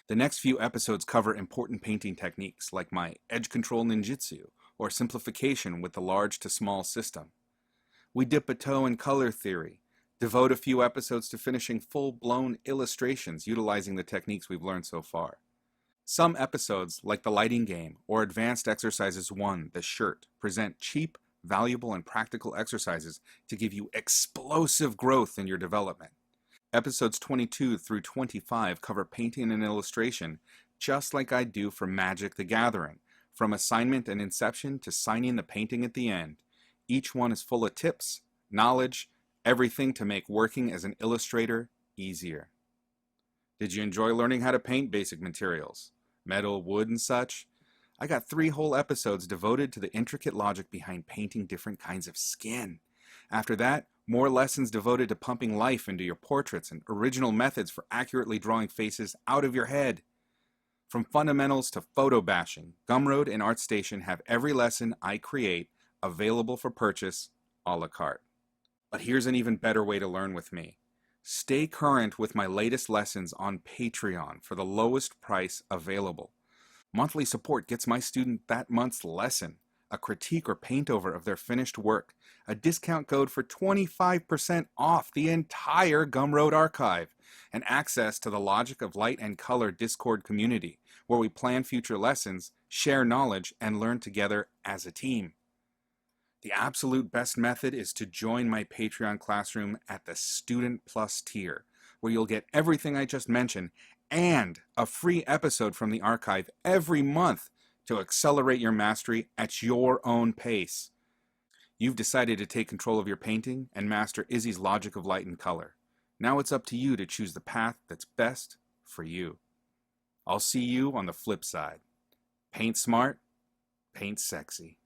The next few episodes cover important painting techniques like my edge control ninjutsu or simplification with the large to small system. We dip a toe in color theory, devote a few episodes to finishing full-blown illustrations utilizing the techniques we've learned so far. Some episodes, like the lighting game or Advanced Exercises 1, the shirt, present cheap, valuable, and practical exercises to give you explosive growth in your development. Episodes 22 through 25 cover painting and illustration, just like I do for Magic the Gathering, from assignment and inception to signing the painting at the end. Each one is full of tips, knowledge, everything to make working as an illustrator easier. Did you enjoy learning how to paint basic materials? Metal, wood, and such? I got 3 whole episodes devoted to the intricate logic behind painting different kinds of skin. After that, more lessons devoted to pumping life into your portraits and original methods for accurately drawing faces out of your head. From fundamentals to photo bashing, Gumroad and ArtStation have every lesson I create available for purchase a la carte. But here's an even better way to learn with me. Stay current with my latest lessons on Patreon for the lowest price available. Monthly support gets my student that month's lesson, a critique or paint over of their finished work, a discount code for 25% off the entire Gumroad archive, and access to the Logic of Light and Color Discord community, where we plan future lessons, share knowledge, and learn together as a team. The absolute best method is to join my Patreon classroom at the Student Plus tier, where you'll get everything I just mentioned and a free episode from the archive every month to accelerate your mastery at your own pace. You've decided to take control of your painting and master Izzy's Logic of Light and Color. Now it's up to you to choose the path that's best for you. I'll see you on the flip side. Paint smart, paint sexy.